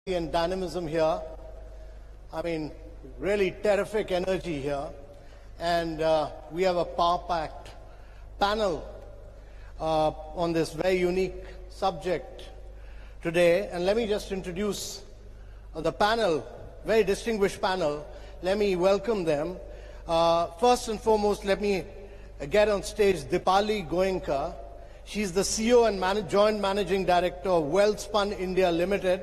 and dynamism here. I mean, really terrific energy here. And we have a power-packed panel on this very unique subject today. And let me just introduce the panel, very distinguished panel. Let me welcome them. First and foremost, let me get on stage Dipali Goenka. She's the CEO and Joint Managing Director of Wellspun India Limited.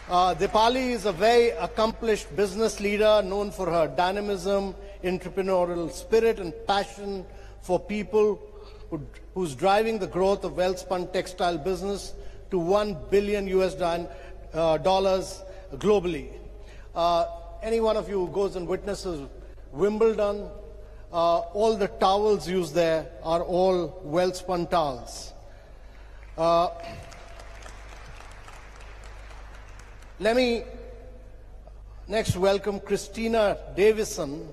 Dipali is a very accomplished business leader known for her dynamism, entrepreneurial spirit and passion for people, who's driving the growth of Wellspun textile business to $1 billion dollars globally. Any one of you who goes and witnesses Wimbledon, all the towels used there are all Wellspun towels. Let me next welcome Christina Davison.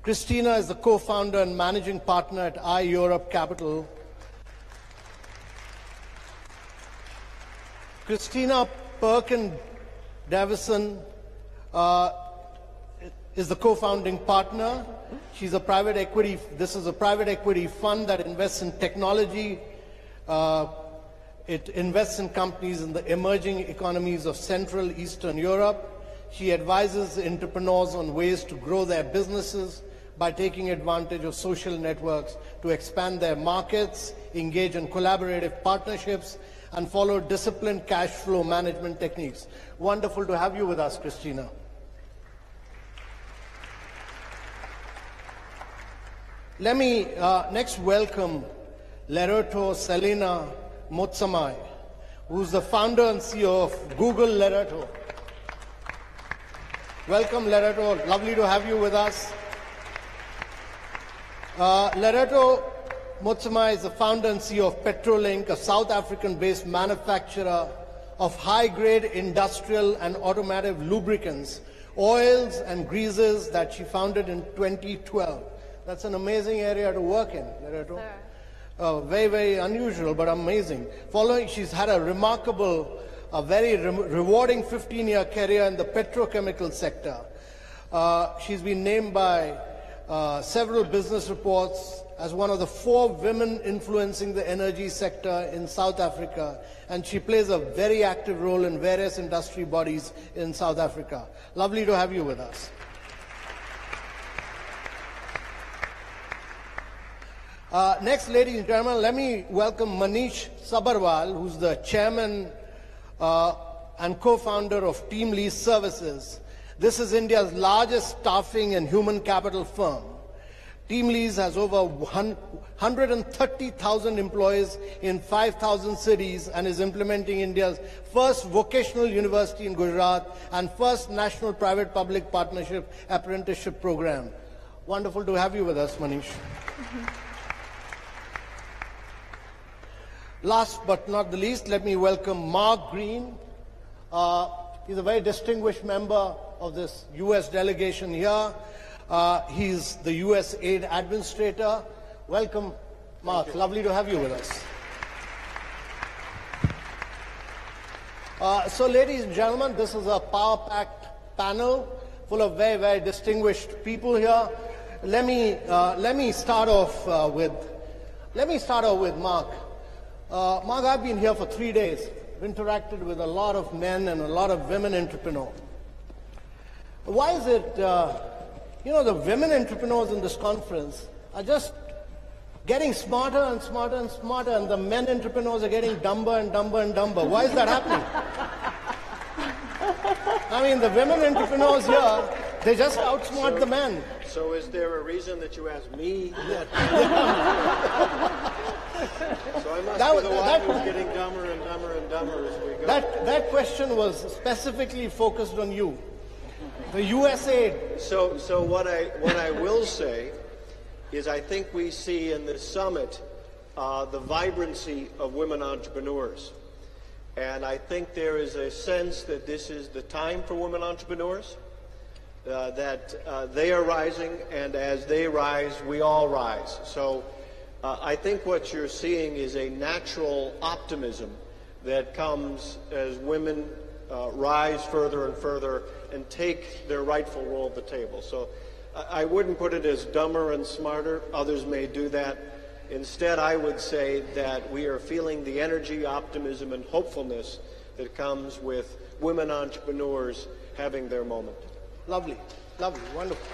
Christina is the co-founder and managing partner at iEurope Capital. Christina Perkin Davison is the co-founding partner. She's a private equity. This is a private equity fund that invests in technology. It invests in companies in the emerging economies of Central Eastern Europe. She advises entrepreneurs on ways to grow their businesses by taking advantage of social networks to expand their markets, engage in collaborative partnerships, and follow disciplined cash flow management techniques. Wonderful to have you with us, Christina. Let me next welcome Lerto Selena Motsamai, who's the founder and CEO of Google Lerto. Welcome, Lerto. Lovely to have you with us. Lerto Motsamai is the founder and CEO of Petrolink, a South African-based manufacturer of high-grade industrial and automotive lubricants, oils and greases that she founded in 2012. That's an amazing area to work in, Lerto. Very, very unusual, but amazing. She's had a remarkable, very rewarding 15-year career in the petrochemical sector. She's been named by several business reports as one of the 4 women influencing the energy sector in South Africa, and she plays a very active role in various industry bodies in South Africa. Lovely to have you with us. Next, ladies and gentlemen, let me welcome Manish Sabharwal, who's the chairman and co-founder of Team Lease Services. This is India's largest staffing and human capital firm. Team Lease has over 130,000 employees in 5,000 cities and is implementing India's first vocational university in Gujarat and first national private-public partnership apprenticeship program. Wonderful to have you with us, Manish. Last but not the least, let me welcome Mark Green. He's a very distinguished member of this U.S. delegation here. He's the U.S. Aid Administrator. Welcome, Mark. Lovely to have you with us. So, ladies and gentlemen, this is a power-packed panel full of very, very distinguished people here. Let me start off with Mark. Mark, I've been here for 3 days. I've interacted with a lot of men and a lot of women entrepreneurs. Why is it, the women entrepreneurs in this conference are just getting smarter and smarter and smarter, and the men entrepreneurs are getting dumber and dumber and dumber? Why is that happening? I mean, the women entrepreneurs here, they just outsmart the men. So is there a reason that you asked me? So I must be the one who's getting dumber and dumber and dumber as we go. That question was specifically focused on you. The USA. So what I will say is I think we see in this summit the vibrancy of women entrepreneurs. And I think there is a sense that this is the time for women entrepreneurs, that they are rising, and as they rise, we all rise. So I think what you're seeing is a natural optimism that comes as women rise further and further and take their rightful role at the table. So I wouldn't put it as dumber and smarter. Others may do that. Instead, I would say that we are feeling the energy, optimism, and hopefulness that comes with women entrepreneurs having their moment. Lovely, lovely, wonderful.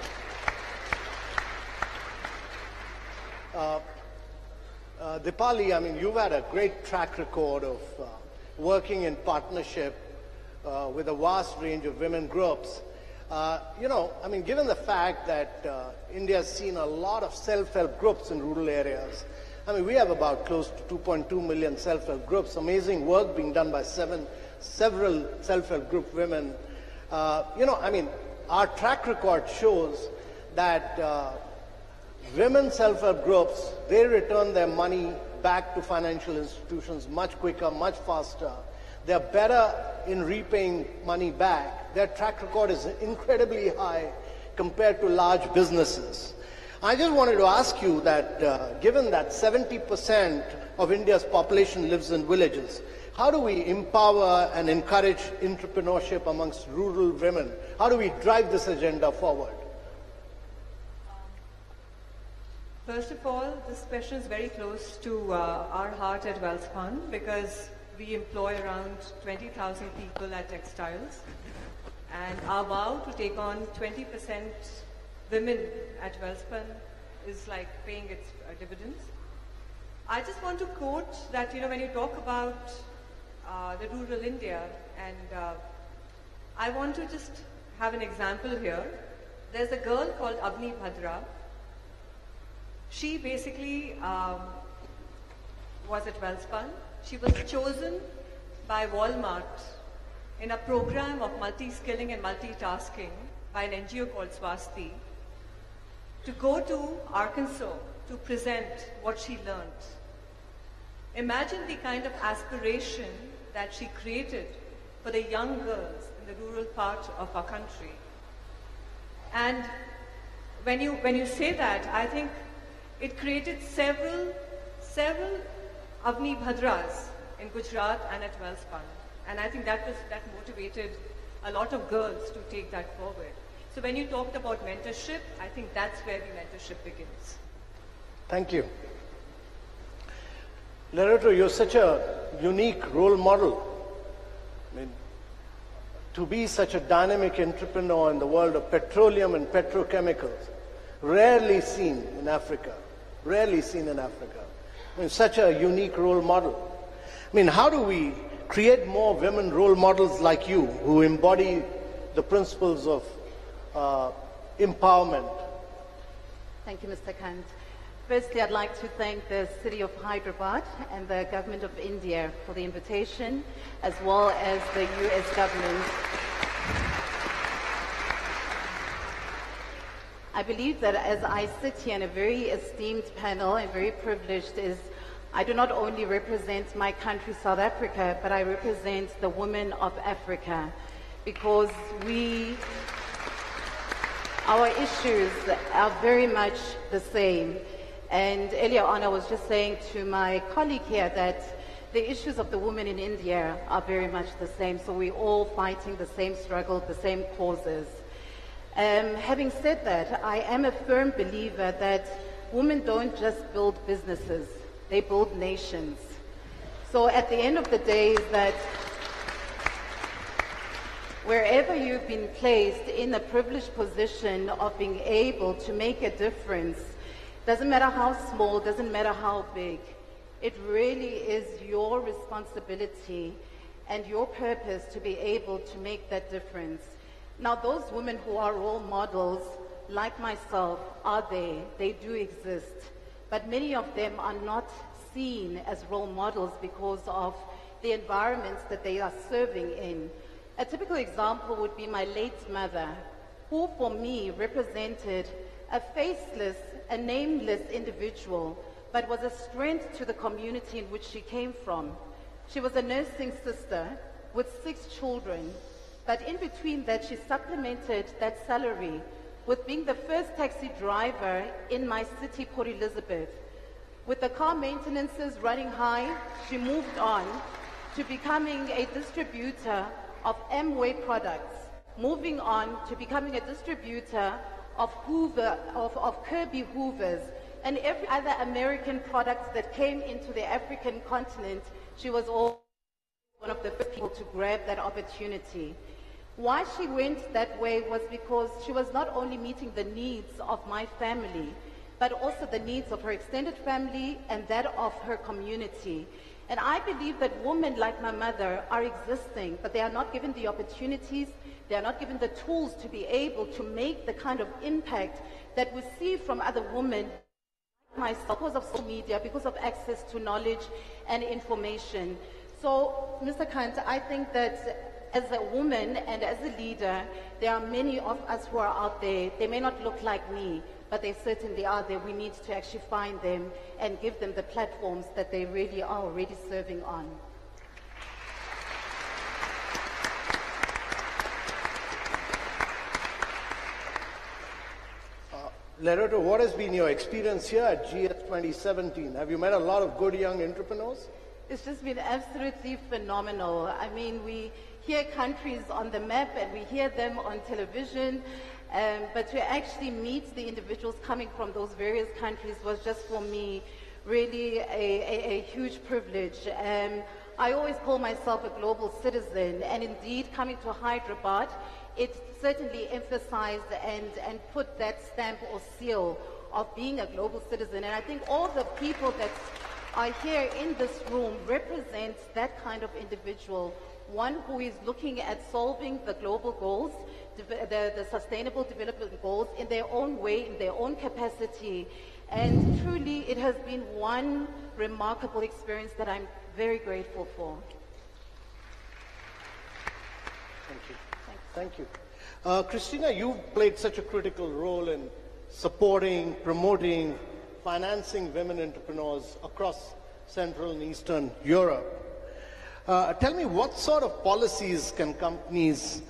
Dipali, I mean, you've had a great track record of working in partnership with a vast range of women groups. You know, I mean, given the fact that India has seen a lot of self-help groups in rural areas, I mean, we have about close to 2.2 million self-help groups, amazing work being done by several self-help group women. You know, I mean, our track record shows that women self-help groups, they return their money back to financial institutions much quicker, much faster. They're better in repaying money back. Their track record is incredibly high compared to large businesses. I just wanted to ask you that given that 70% of India's population lives in villages, how do we empower and encourage entrepreneurship amongst rural women? How do we drive this agenda forward? First of all, this question is very close to our heart at Wellspun because we employ around 20,000 people at Textiles, and our vow to take on 20% women at Wellspun is like paying its dividends. I just want to quote that, you know, when you talk about the rural India, and I want to just have an example here. There's a girl called Avni Bhadra. She basically was at Wellspun. She was chosen by Walmart in a program of multi-skilling and multitasking by an NGO called Swasti to go to Arkansas to present what she learned. Imagine the kind of aspiration that she created for the young girls in the rural part of our country. And when you say that, I think it created several Avni Bhadras in Gujarat and at Wellspun. And I think that motivated a lot of girls to take that forward. So when you talked about mentorship, I think that's where the mentorship begins. Thank you. Lerato, you're such a unique role model. I mean, to be such a dynamic entrepreneur in the world of petroleum and petrochemicals, rarely seen in Africa. Rarely seen in Africa. I mean, such a unique role model. I mean, how do we create more women role models like you who embody the principles of empowerment? Thank you, Mr. Kant. Firstly, I'd like to thank the City of Hyderabad and the Government of India for the invitation, as well as the US government. I believe that as I sit here in a very esteemed panel and very privileged, I do not only represent my country, South Africa, but I represent the women of Africa, because our issues are very much the same. And earlier on, I was just saying to my colleague here that the issues of the women in India are very much the same. So we're all fighting the same struggle, the same causes. Having said that, I am a firm believer that women don't just build businesses, they build nations. So at the end of the day is that wherever you've been placed in a privileged position of being able to make a difference, doesn't matter how small, doesn't matter how big, it really is your responsibility and your purpose to be able to make that difference. Now, those women who are role models, like myself, are there. They do exist. But many of them are not seen as role models because of the environments that they are serving in. A typical example would be my late mother, who for me represented a faceless, a nameless individual, but was a strength to the community in which she came from. She was a nursing sister with 6 children. But in between that, she supplemented that salary with being the first taxi driver in my city, Port Elizabeth, With the car maintenances running high, she moved on to becoming a distributor of Amway products, moving on to becoming a distributor of Kirby Hoovers, and every other American product that came into the African continent. She was all one of the first people to grab that opportunity. Why she went that way was because she was not only meeting the needs of my family, but also the needs of her extended family and that of her community. And I believe that women like my mother are existing, but they are not given the opportunities, they are not given the tools to be able to make the kind of impact that we see from other women like myself, because of social media, because of access to knowledge and information. So, Mr. Kant, I think that as a woman and as a leader, there are many of us who are out there. They may not look like me, but they certainly are there. We need to actually find them and give them the platforms that they really are already serving on. Lerato, what has been your experience here at GS 2017? Have you met a lot of good young entrepreneurs? It's just been absolutely phenomenal. I mean, we hear countries on the map and we hear them on television, but to actually meet the individuals coming from those various countries was just for me really a huge privilege. I always call myself a global citizen, and indeed coming to Hyderabad, it certainly emphasized and put that stamp or seal of being a global citizen. And I think all the people that are here in this room represent that kind of individual, one who is looking at solving the global goals, the sustainable development goals in their own way, in their own capacity. And truly, it has been one remarkable experience that I'm very grateful for. Thank you. Thank you. Christina, you've played such a critical role in supporting, promoting, financing women entrepreneurs across Central and Eastern Europe. Tell me, what sort of policies can companies,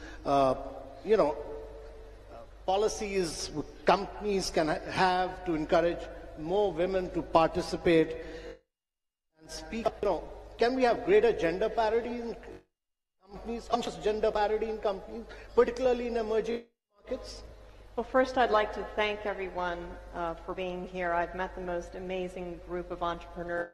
policies companies can have to encourage more women to participate and speak? Can we have greater gender parity in companies, conscious gender parity in companies, particularly in emerging markets? Well, first I'd like to thank everyone for being here. I've met the most amazing group of entrepreneurs.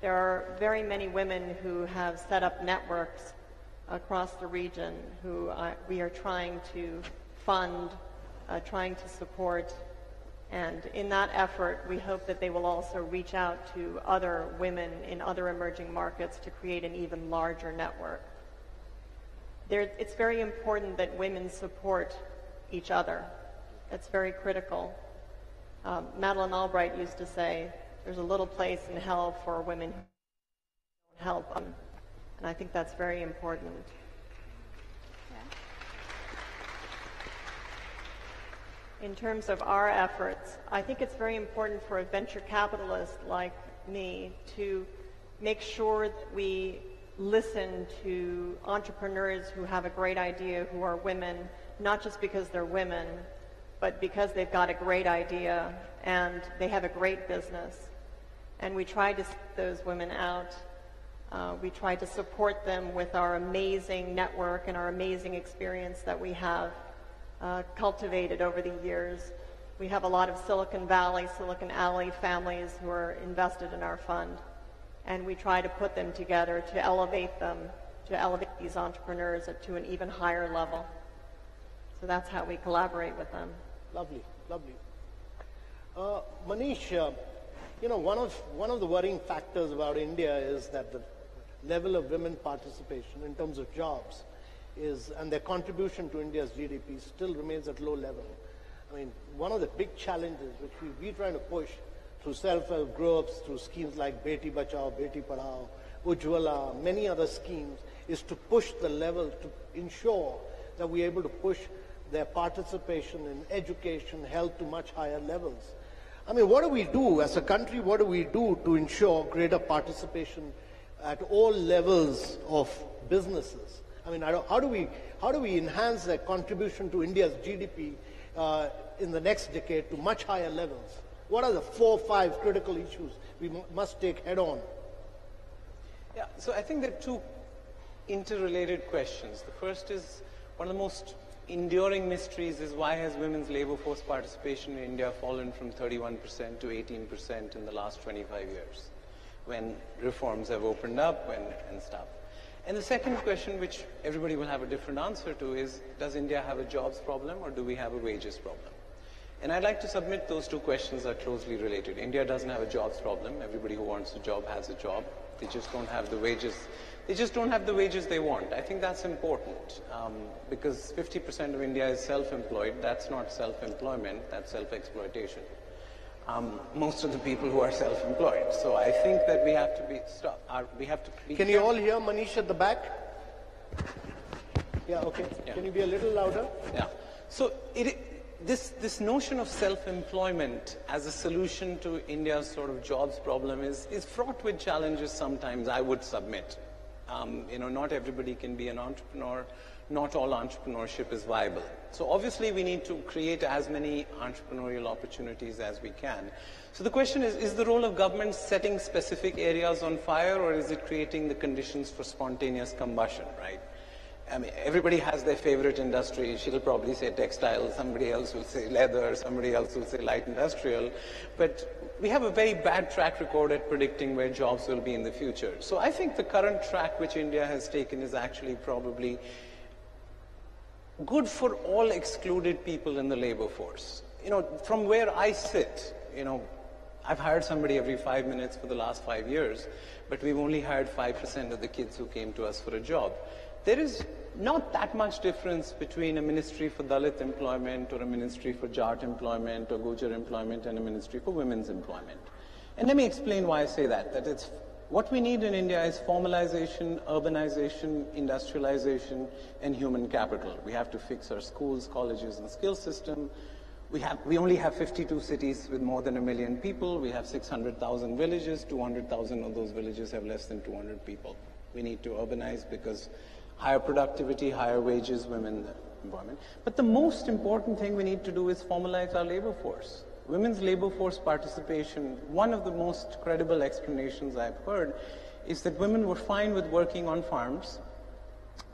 There are very many women who have set up networks across the region who we are trying to fund, trying to support, and in that effort we hope that they will also reach out to other women in other emerging markets to create an even larger network. It's very important that women support each other. That's very critical. Madeleine Albright used to say, there's a little place in hell for women who don't help them. And I think that's very important. Yeah. In terms of our efforts, I think it's very important for a venture capitalist like me to make sure that we listen to entrepreneurs who have a great idea, who are women, not just because they're women, but because they've got a great idea and they have a great business. And we try to seek those women out. We try to support them with our amazing network and our amazing experience that we have cultivated over the years. We have a lot of Silicon Valley, Silicon Alley families who are invested in our fund. And we try to put them together to elevate them, to elevate these entrepreneurs to an even higher level. So that's how we collaborate with them. Lovely, lovely. Manish, one of the worrying factors about India is that the level of women participation in terms of jobs and their contribution to India's GDP still remains at low level. I mean, one of the big challenges which we're trying to push through self-help groups, through schemes like Beti Bachao, Beti Padhao, Ujjwala, many other schemes, is to push the level to ensure that we're able to push their participation in education, health to much higher levels. I mean, what do we do as a country? What do we do to ensure greater participation at all levels of businesses? I mean, how do we enhance their contribution to India's GDP in the next decade to much higher levels? What are the 4 or 5 critical issues we must take head on? Yeah, so I think there are 2 interrelated questions. The first is, one of the most enduring mysteries is, why has women's labor force participation in India fallen from 31% to 18% in the last 25 years, when reforms have opened up and stuff. And the second question, which everybody will have a different answer to, is, does India have a jobs problem or do we have a wages problem? And I'd like to submit those 2 questions are closely related. India doesn't have a jobs problem. Everybody who wants a job has a job. They just don't have the wages. They just don't have the wages they want. I think that's important because 50% of India is self-employed. That's not self-employment, that's self-exploitation. Most of the people who are self-employed. So I think that we have to be Can you all hear Manish at the back? Yeah, okay. Yeah. Can you be a little louder? Yeah. So this notion of self-employment as a solution to India's sort of jobs problem is fraught with challenges sometimes, I would submit. Not everybody can be an entrepreneur. Not all entrepreneurship is viable. So obviously we need to create as many entrepreneurial opportunities as we can. So the question is the role of government setting specific areas on fire, or is it creating the conditions for spontaneous combustion, right? I mean, everybody has their favorite industry. She'll probably say textile, somebody else will say leather, somebody else will say light industrial. But we have a very bad track record at predicting where jobs will be in the future. So I think the current track which India has taken is actually probably good for all excluded people in the labor force. From where I sit, I've hired somebody every 5 minutes for the last 5 years, but we've only hired 5% of the kids who came to us for a job. There is not that much difference between a ministry for Dalit employment or a ministry for Jat employment or Gujar employment and a ministry for women's employment. And let me explain why I say that. What we need in India is formalization, urbanization, industrialization, and human capital. We have to fix our schools, colleges, and skill system. We only have 52 cities with more than 1 million people. We have 600,000 villages. 200,000 of those villages have less than 200 people. We need to urbanize because higher productivity, higher wages, women employment. But the most important thing we need to do is formalize our labor force. Women's labor force participation, one of the most credible explanations I've heard is that women were fine with working on farms,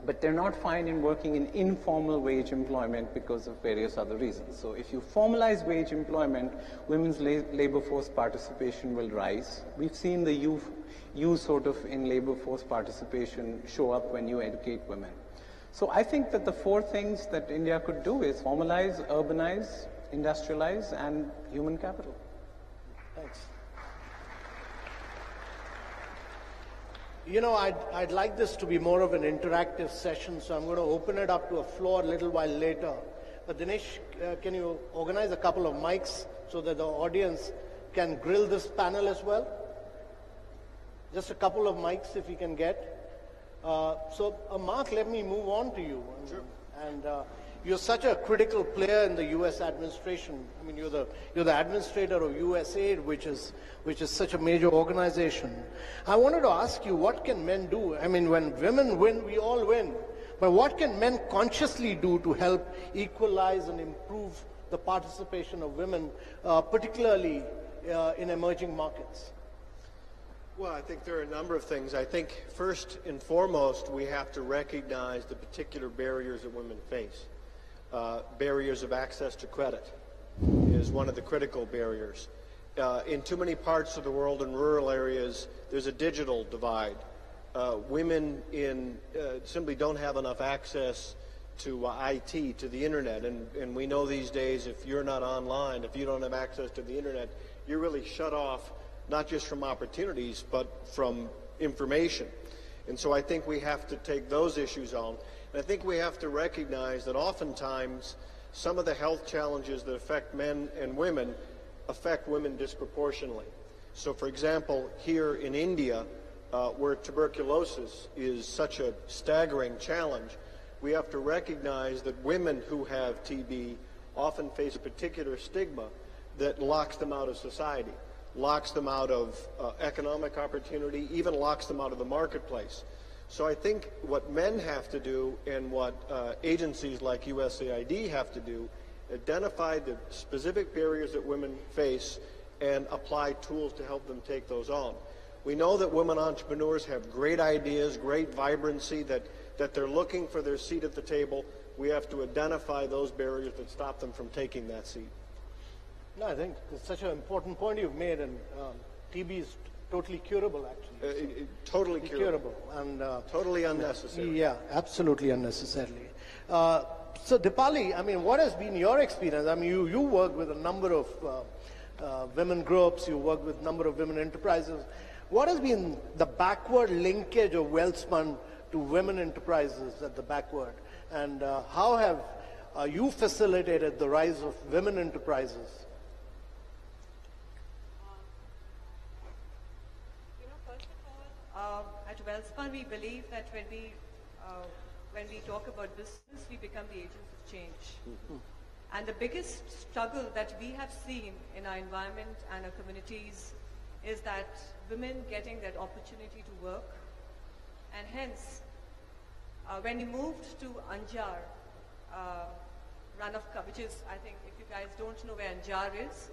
but they're not fine in working in informal wage employment because of various other reasons. So if you formalize wage employment, women's labor force participation will rise. We've seen the youth sort of in labor force participation show up when you educate women. So I think that the 4 things that India could do is formalize, urbanize, industrialize, and human capital. Thanks. I'd like this to be more of an interactive session, so I'm going to open it up to a floor a little while later. But Dinesh, can you organize a couple of mics so that the audience can grill this panel as well? Just a couple of mics if you can get. Mark, let me move on to you. Sure. And you're such a critical player in the U.S. administration. I mean, you're the administrator of USAID, which is such a major organization. I wanted to ask you, what can men do? I mean, when women win, we all win. But what can men consciously do to help equalize and improve the participation of women, particularly in emerging markets? Well, I think there are a number of things. I think first and foremost, we have to recognize the particular barriers that women face. Barriers of access to credit is one of the critical barriers. In too many parts of the world, in rural areas, there's a digital divide. Women simply don't have enough access to IT, to the internet, and we know these days if you're not online, if you don't have access to the internet, you're really shut off, not just from opportunities, but from information. And so I think we have to take those issues on. And I think we have to recognize that oftentimes some of the health challenges that affect men and women affect women disproportionately. So, for example, here in India, where tuberculosis is such a staggering challenge, we have to recognize that women who have TB often face a particular stigma that locks them out of society, locks them out of economic opportunity, even locks them out of the marketplace. So I think what men have to do and what agencies like USAID have to do, identify the specific barriers that women face and apply tools to help them take those on. We know that women entrepreneurs have great ideas, great vibrancy, that they're looking for their seat at the table. We have to identify those barriers that stop them from taking that seat. No, I think it's such an important point you've made, and TB is totally curable, actually. Totally curable. And totally unnecessary. Yeah, absolutely unnecessarily. So Dipali, I mean, what has been your experience? I mean, you work with a number of women groups, you work with a number of women enterprises. What has been the backward linkage of Wellspun to women enterprises at the backward? And how have you facilitated the rise of women enterprises? First of all, at Wellspun, we believe that when we talk about business, we become the agents of change. Mm-hmm. And the biggest struggle that we have seen in our environment and our communities is that women getting that opportunity to work. And hence, when we moved to Anjar, Run of Kutch, which is, I think, if you guys don't know where Anjar is,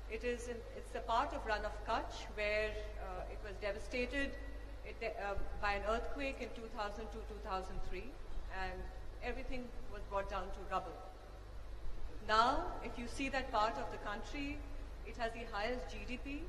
it's a part of Run of Kutch where it was devastated by an earthquake in 2002-2003, and everything was brought down to rubble. Now, if you see that part of the country, it has the highest GDP.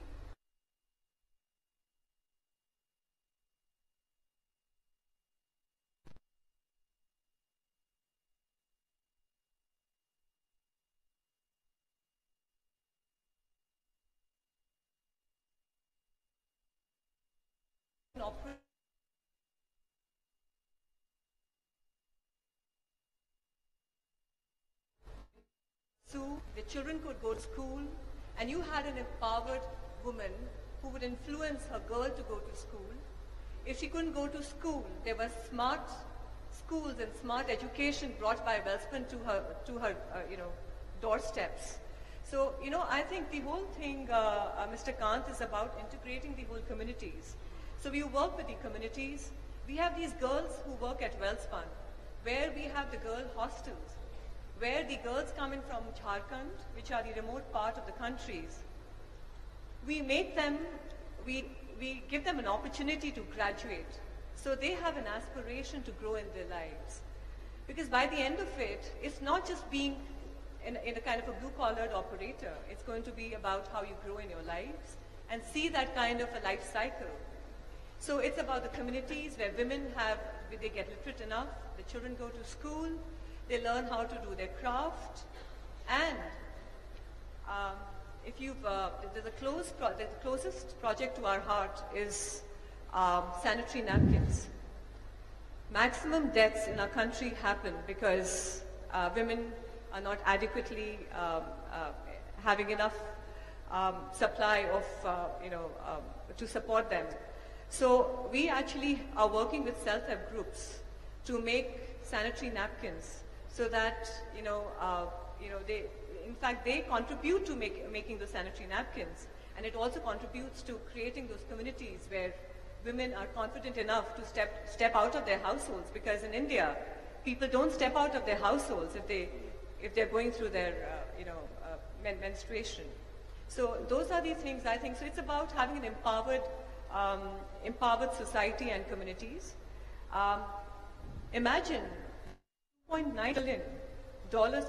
So the children could go to school, and you had an empowered woman who would influence her girl to go to school. If she couldn't go to school, there were smart schools and smart education brought by Wellspun to her doorsteps. So, I think the whole thing, Mr. Kant, is about integrating the whole communities. So we work with the communities. We have these girls who work at Wellspun, where we have the girl hostels, where the girls come in from Jharkhand, which are the remote part of the countries. We make them, we give them an opportunity to graduate. So they have an aspiration to grow in their lives. Because by the end of it, it's not just being in a kind of a blue-collared operator. It's going to be about how you grow in your lives and see that kind of a life cycle. So it's about the communities where they get literate enough, the children go to school, they learn how to do their craft, and the closest project to our heart is sanitary napkins. Maximum deaths in our country happen because women are not adequately having enough supply of, to support them. So we actually are working with self-help groups to make sanitary napkins so that, they contribute to making the sanitary napkins. And it also contributes to creating those communities where women are confident enough to step out of their households, because in India, people don't step out of their households if they're going through their menstruation. So those are the things I think. So it's about having an empowered society and communities. Imagine $2.9 billion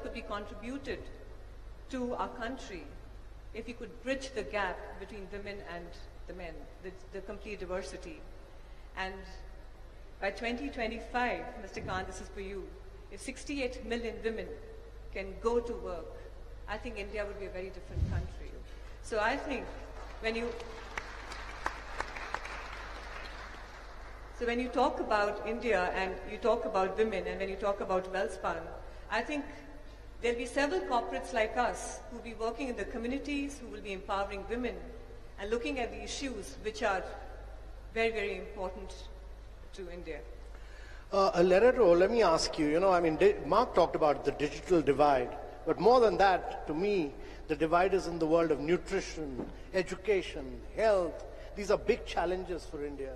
could be contributed to our country if we could bridge the gap between women and the men, the complete diversity. And by 2025, Mr. Khan, this is for you, if 68 million women can go to work, I think India would be a very different country. So I think when you talk about India and you talk about women and when you talk about Wellspun, I think There'll be several corporates like us who will be working in the communities, who will be empowering women and looking at the issues which are very, very important to India. Lerero, let me ask you, Mark talked about the digital divide, but more than that, to me, the divide is in the world of nutrition, education, health. These are big challenges for India.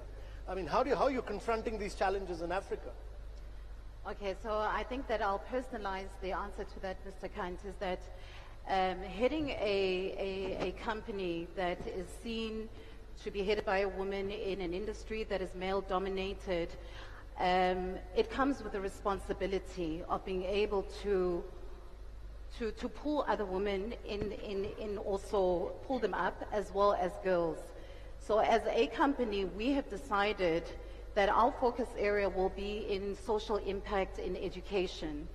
How are you confronting these challenges in Africa? Okay, so I think that I'll personalize the answer to that, Mr. Kant, is that heading a company that is seen to be headed by a woman in an industry that is male-dominated, it comes with the responsibility of being able to pull other women in also pull them up as well as girls. So as a company, we have decided that our focus area will be in social impact in education.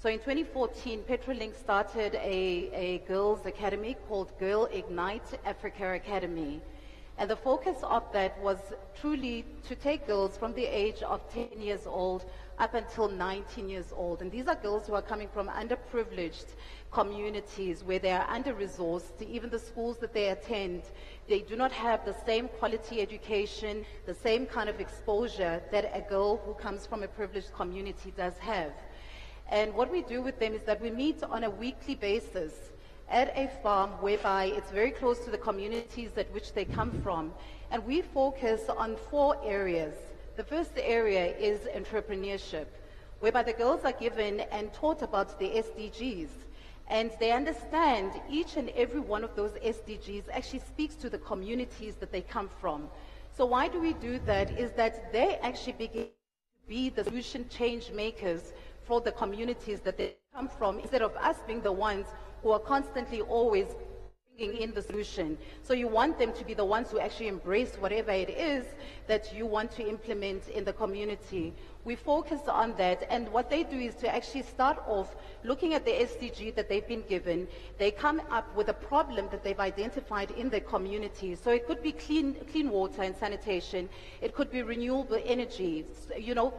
So in 2014, Petrolink started a girls' academy called Girl Ignite Africa Academy. And the focus of that was truly to take girls from the age of 10 years old up until 19 years old. And these are girls who are coming from underprivileged communities where they are under-resourced. Even the schools that they attend, they do not have the same quality education, the same kind of exposure that a girl who comes from a privileged community does have. And what we do with them is that we meet on a weekly basis at a farm whereby it's very close to the communities at which they come from. And we focus on 4 areas. The first area is entrepreneurship, whereby the girls are given and taught about the SDGs. And they understand each and every one of those SDGs actually speaks to the communities that they come from. So why do we do that? Is that they actually begin to be the solution change makers for the communities that they come from, instead of us being the ones who are constantly always bringing in the solution. So you want them to be the ones who actually embrace whatever it is that you want to implement in the community. We focus on that, and what they do is to actually start off looking at the SDG that they've been given. They come up with a problem that they've identified in their community. So it could be clean water and sanitation. It could be renewable energy,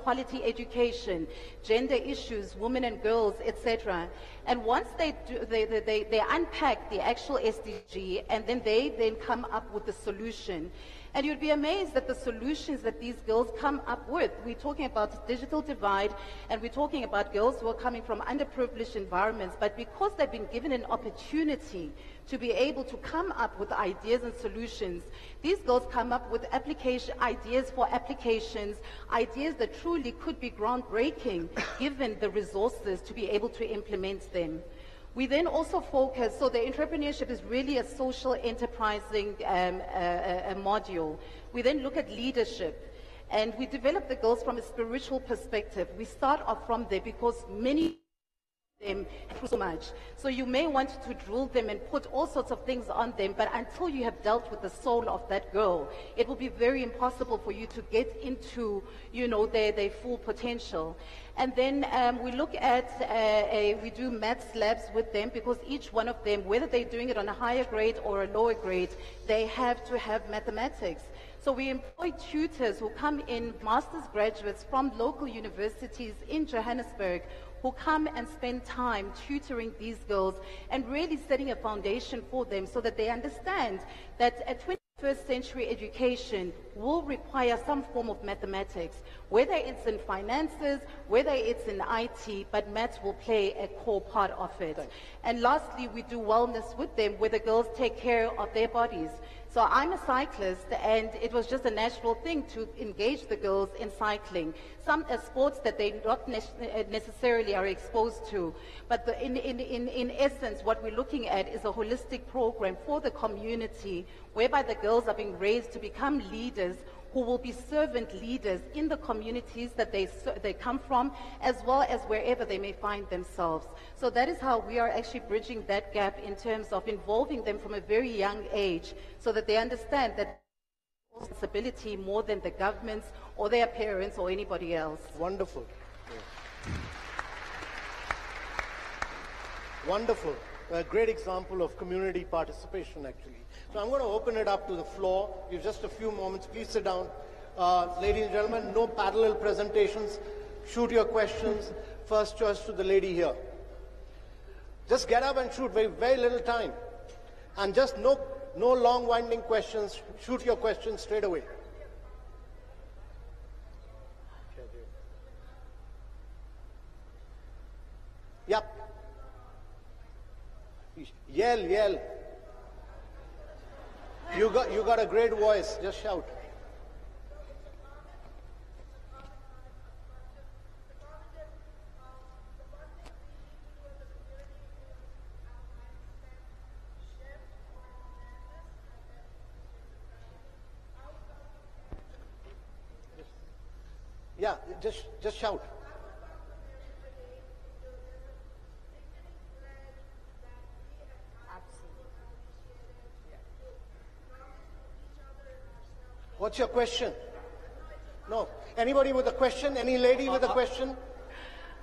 quality education, gender issues, women and girls, etc. And once they unpack the actual SDG, and then they come up with the solution. And you'd be amazed at the solutions that these girls come up with. We're talking about digital divide, and we're talking about girls who are coming from underprivileged environments, but because they've been given an opportunity to be able to come up with ideas and solutions, these girls come up with ideas for applications, ideas that truly could be groundbreaking given the resources to be able to implement them. We then also focus, so the entrepreneurship is really a social enterprising module. We then look at leadership, and we develop the girls from a spiritual perspective. We start off from there because many of them do so much. So you may want to drill them and put all sorts of things on them, but until you have dealt with the soul of that girl, it will be very impossible for you to get into, their full potential. And then we look at, we do maths labs with them, because each one of them, whether they're doing it on a higher grade or a lower grade, they have to have mathematics. So we employ tutors who come in, master's graduates from local universities in Johannesburg, who come and spend time tutoring these girls and really setting a foundation for them so that they understand that a 21st century education will require some form of mathematics, whether it's in finances, whether it's in IT, but maths will play a core part of it. And lastly, we do wellness with them, where the girls take care of their bodies. So I'm a cyclist, and it was just a natural thing to engage the girls in cycling. Some sports that they not necessarily are exposed to. But in essence, what we're looking at is a holistic program for the community, whereby the girls are being raised to become leaders who will be servant leaders in the communities that they come from, as well as wherever they may find themselves. So that is how we are actually bridging that gap in terms of involving them from a very young age, so that they understand that responsibility more than the governments or their parents or anybody else. Wonderful. Yeah. Wonderful. A great example of community participation, actually. So I'm going to open it up to the floor. You have just a few moments. Please sit down. Ladies and gentlemen, no parallel presentations. Shoot your questions. First choice to the lady here. Just get up and shoot, very little time. And just no long winding questions, shoot your questions straight away. Yep. Yell. You got a great voice, just shout. Yeah, just shout. What's your question? No. Anybody with a question? Any lady with a question?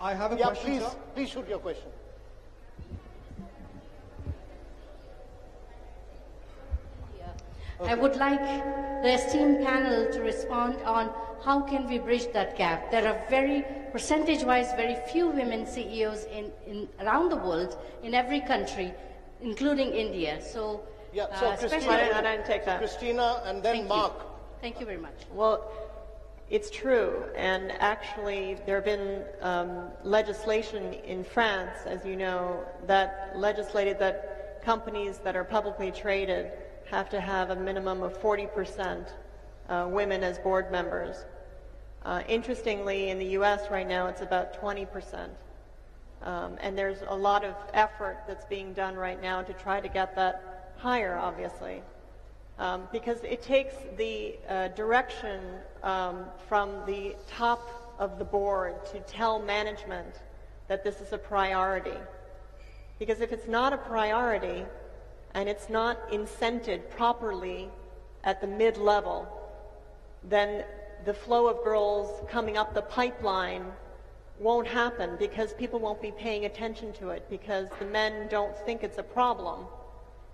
I have a question, please, sir. please shoot your question. I would like the esteemed panel to respond on how can we bridge that gap. There are percentage-wise, very few women CEOs around the world, in every country, including India. So, Christina, I didn't take that. Christina, and then Mark. Thank you very much. Well, it's true, and actually there have been legislation in France, as you know, that legislated that companies that are publicly traded have to have a minimum of 40% women as board members. Interestingly, in the U.S. right now, it's about 20%. And there's a lot of effort that's being done right now to try to get that higher, obviously. Because it takes the direction from the top of the board to tell management that this is a priority. Because if it's not a priority, and it's not incented properly at the mid-level, then the flow of girls coming up the pipeline won't happen because people won't be paying attention to it because the men don't think it's a problem.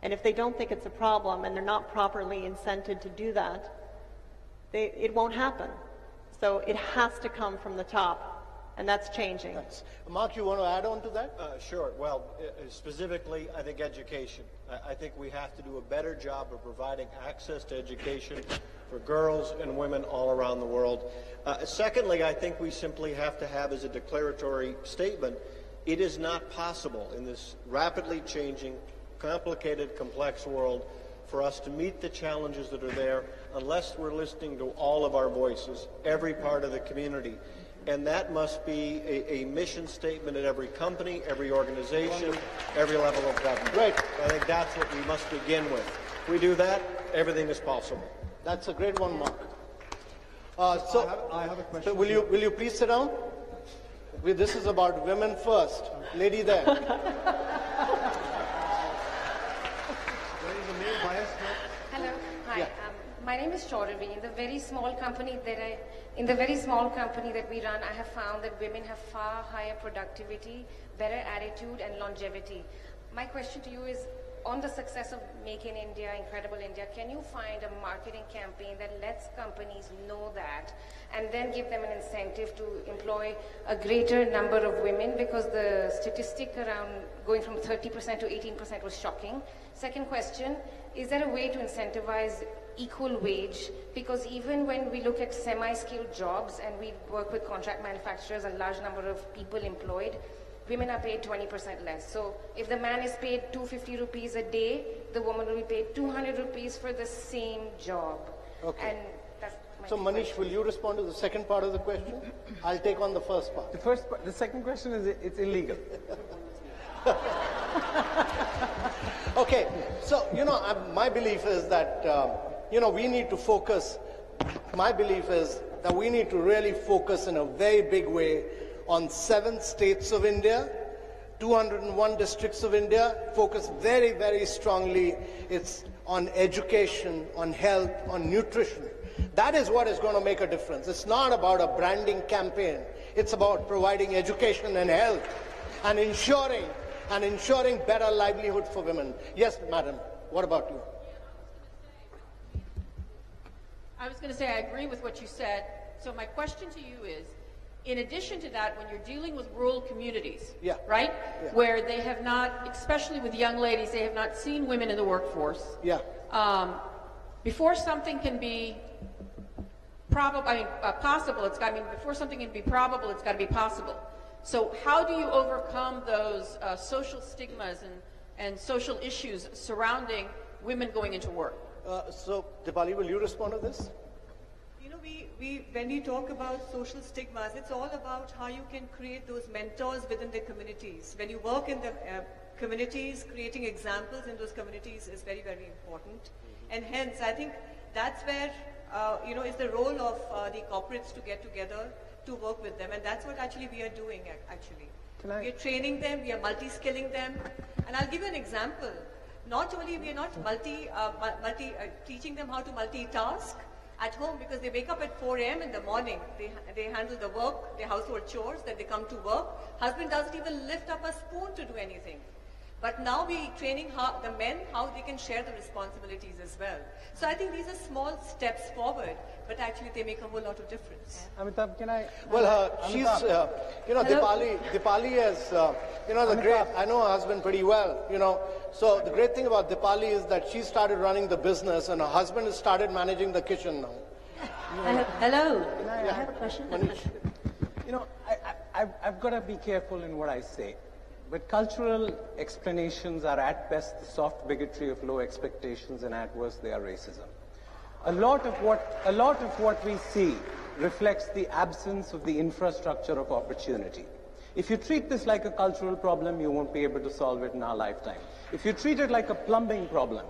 And if they don't think it's a problem and they're not properly incented to do that, it won't happen. So it has to come from the top. And that's changing. Thanks. Mark, you want to add on to that? Sure. Well, specifically, I think education. I think we have to do a better job of providing access to education for girls and women all around the world. Secondly, I think we simply have to have as a declaratory statement, it is not possible in this rapidly changing, complicated, complex world for us to meet the challenges that are there unless we're listening to all of our voices, every part of the community. And that must be a mission statement at every company, every organization, every level of government. Right. I think that's what we must begin with. If we do that, everything is possible. That's a great one, Mark. I have a question. So will you please sit down? This is about women first. Lady there. There is a male bias here. Hello. Hi. Yeah. My name is Chauravi. In the very small company that we run, I have found that women have far higher productivity, better attitude, and longevity. My question to you is, on the success of Make in India, Incredible India, can you find a marketing campaign that lets companies know that and then give them an incentive to employ a greater number of women? Because the statistic around going from 30% to 18% was shocking. Second question, is there a way to incentivize equal wage? Because even when we look at semi-skilled jobs and we work with contract manufacturers, a large number of people employed, women are paid 20% less. So if the man is paid 250 rupees a day, the woman will be paid 200 rupees for the same job. Okay. And that's my So Manish, question. will you respond to the second part of the question? I'll take on the first part. The second question is it's illegal. Okay, so, my belief is that, we need to focus. My belief is that we need to really focus in a very big way on 7 states of India, 201 districts of India, focus very, very strongly. It's on education, on health, on nutrition. That is what is going to make a difference. It's not about a branding campaign. It's about providing education and health and ensuring better livelihood for women. Yes, madam, what about you? I was going to say I agree with what you said. So my question to you is, in addition to that, when you're dealing with rural communities, Yeah. right, Yeah. where they have not, especially with young ladies, they have not seen women in the workforce. Yeah. Before something can be possible, before something can be probable, it's got to be possible. So how do you overcome those social stigmas and social issues surrounding women going into work? So, Dipali, will you respond to this? You know, when we talk about social stigmas, it's all about how you can create those mentors within the communities. When you work in the communities, creating examples in those communities is very, very important. And hence, I think that's where, is the role of the corporates to get together to work with them. And that's what actually we are doing, actually. We are training them, we are multi-skilling them. And I'll give you an example. Not only we are not teaching them how to multitask at home, because they wake up at 4 a.m. in the morning. They handle the work, the household chores, then they come to work. Husband doesn't even lift up a spoon to do anything. But now we're training the men how they can share the responsibilities as well. So I think these are small steps forward, but actually they make a whole lot of difference. Amitabh, can I? Well, she's, Dipali is, the great, I know her husband pretty well, So the great thing about Dipali is that she started running the business and her husband has started managing the kitchen now. Hello. I have a question. I've got to be careful in what I say. But cultural explanations are at best the soft bigotry of low expectations, and at worst they are racism. A lot of what we see reflects the absence of the infrastructure of opportunity. If you treat this like a cultural problem, you won't be able to solve it in our lifetime. If you treat it like a plumbing problem,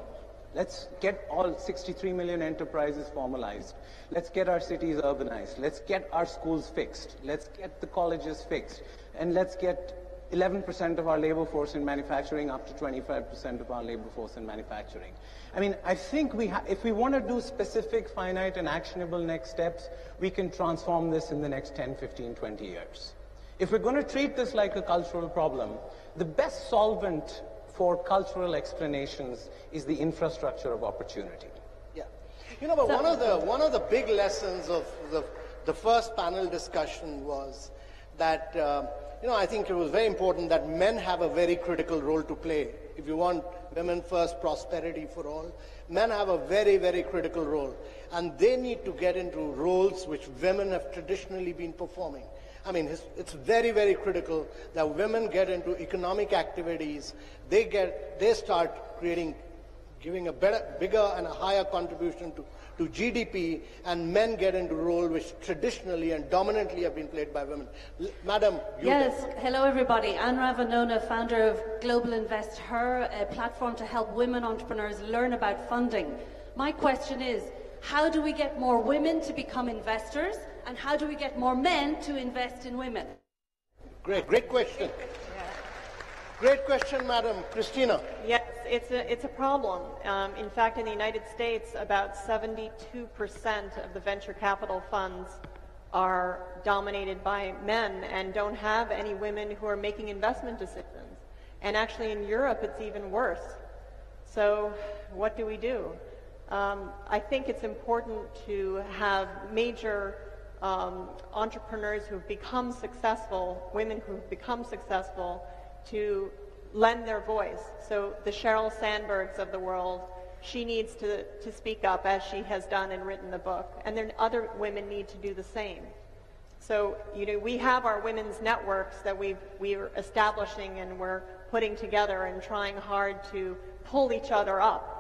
let's get all 63 million enterprises formalized. Let's get our cities urbanized. Let's get our schools fixed. Let's get the colleges fixed. And let's get 11% of our labor force in manufacturing up to 25% of our labor force in manufacturing. I mean, I think if we want to do specific, finite, and actionable next steps, we can transform this in the next 10, 15, 20 years. If we're going to treat this like a cultural problem, the best solvent for cultural explanations is the infrastructure of opportunity. Yeah. But one of the big lessons of the first panel discussion was that I think it was very important that men have a very critical role to play. If you want women first, prosperity for all, men have a very, very critical role. And they need to get into roles which women have traditionally been performing. I mean, it's very, very critical that women get into economic activities. They start giving a bigger and a higher contribution to GDP, and men get into roles which traditionally and dominantly have been played by women. Madam, Yes, hello everybody. Anra Vanona, founder of Global Invest Her, a platform to help women entrepreneurs learn about funding. My question is, how do we get more women to become investors, and how do we get more men to invest in women? Great question. Great question, Madam. Christina. Yes, it's a problem. In fact, in the United States, about 72% of the venture capital funds are dominated by men and don't have any women who are making investment decisions. And actually in Europe, it's even worse. So what do we do? I think it's important to have major entrepreneurs who've become successful, women who've become successful, to lend their voice. So the Sheryl Sandbergs of the world, she needs to speak up, as she has done and written the book. And then other women need to do the same. So, we have our women's networks that we're establishing and we're putting together and trying hard to pull each other up.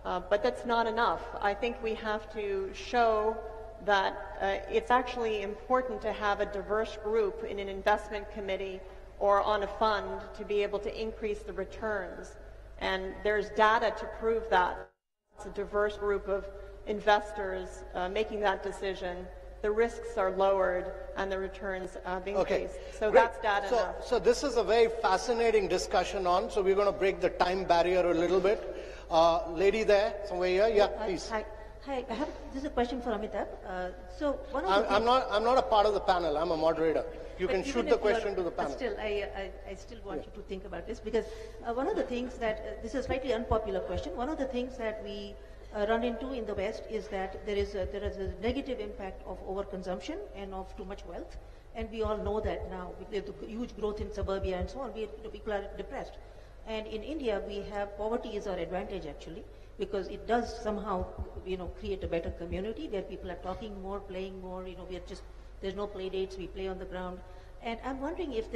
But that's not enough. I think we have to show that it's actually important to have a diverse group in an investment committee or on a fund to be able to increase the returns. And there's data to prove that. It's a diverse group of investors making that decision. The risks are lowered and the returns increased. Okay. So Great. that's data enough. So this is a very fascinating discussion so we're going to break the time barrier a little bit. Lady there, somewhere here. Yeah, please. Hi, this is a question for Amitabh. I'm not a part of the panel. I'm a moderator. You can shoot the question to the panel. Still, I still want you to think about this, because one of the things that, this is a slightly unpopular question, one of the things that we run into in the West is that there is a negative impact of overconsumption and of too much wealth. And we all know that now. With the huge growth in suburbia and so on, people are depressed. And in India, we have poverty is our advantage actually, because it does somehow, create a better community where people are talking more, playing more. There's no play dates. We play on the ground. And I'm wondering if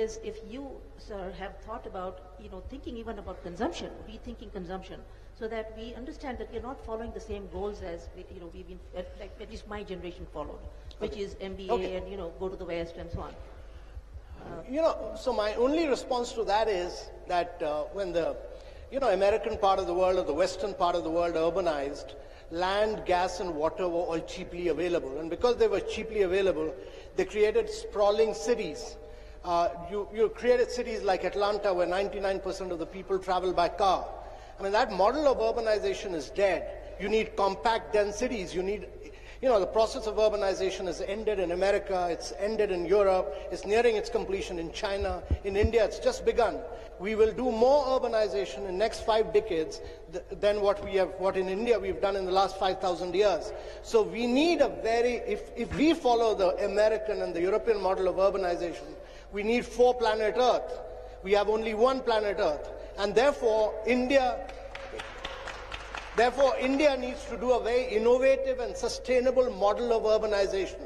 you, sir, have thought about, thinking even about consumption, rethinking consumption, so that we understand that we're not following the same goals as we've been, like at least my generation followed, which is MBA and go to the West and so on. So my only response to that is that when the American part of the world or the Western part of the world urbanized, land, gas, and water were all cheaply available, and because they were cheaply available, they created sprawling cities. You created cities like Atlanta, where 99% of the people travel by car. I mean, that model of urbanization is dead. You need compact, dense cities. You need, the process of urbanization has ended in America. It's ended in Europe. It's nearing its completion in China. In India, it's just begun. We will do more urbanization in the next 5 decades than what in India we've done in the last 5,000 years. So we need if we follow the American and the European model of urbanization, we need 4 planet Earth. We have only 1 planet Earth. And therefore, India needs to do a very innovative and sustainable model of urbanization.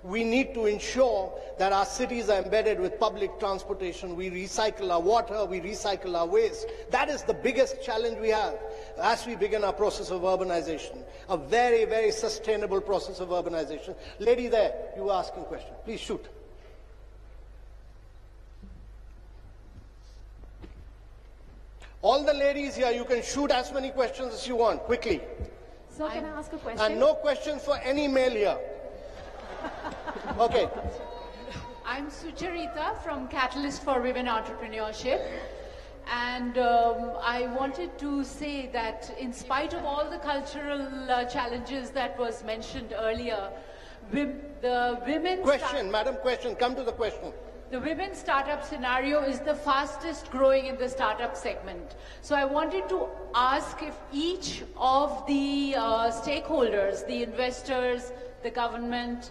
We need to ensure that our cities are embedded with public transportation. We recycle our water, we recycle our waste. That is the biggest challenge we have as we begin our process of urbanization. A very, very sustainable process of urbanization. Lady there, you were asking a question. Please shoot. All the ladies here, you can shoot as many questions as you want, quickly. So can I ask a question? And no questions for any male here. Okay. I'm Sucharita from Catalyst for Women Entrepreneurship. And I wanted to say that in spite of all the cultural challenges that was mentioned earlier, the women... Madam, come to the question. The women startup scenario is the fastest growing in the startup segment. So I wanted to ask if each of the stakeholders, the investors, the government,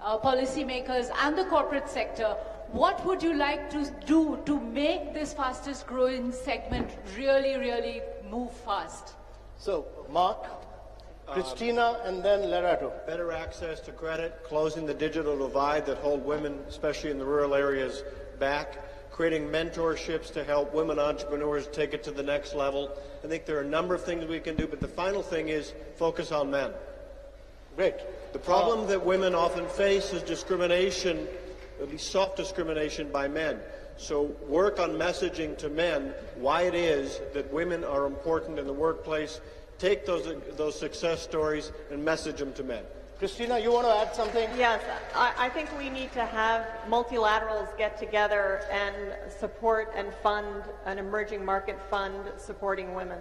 policymakers and the corporate sector, what would you like to do to make this fastest growing segment really, really move fast? So, Mark, Christina, and then Lerato. Better access to credit, closing the digital divide that hold women, especially in the rural areas, back, creating mentorships to help women entrepreneurs take it to the next level. I think there are a number of things we can do, but the final thing is focus on men. Great. The problem that women often face is discrimination, at least soft discrimination by men. So work on messaging to men why it is that women are important in the workplace. Take those success stories and message them to men. Christina, you want to add something? Yes, I think we need to have multilaterals get together and support and fund an emerging market fund supporting women.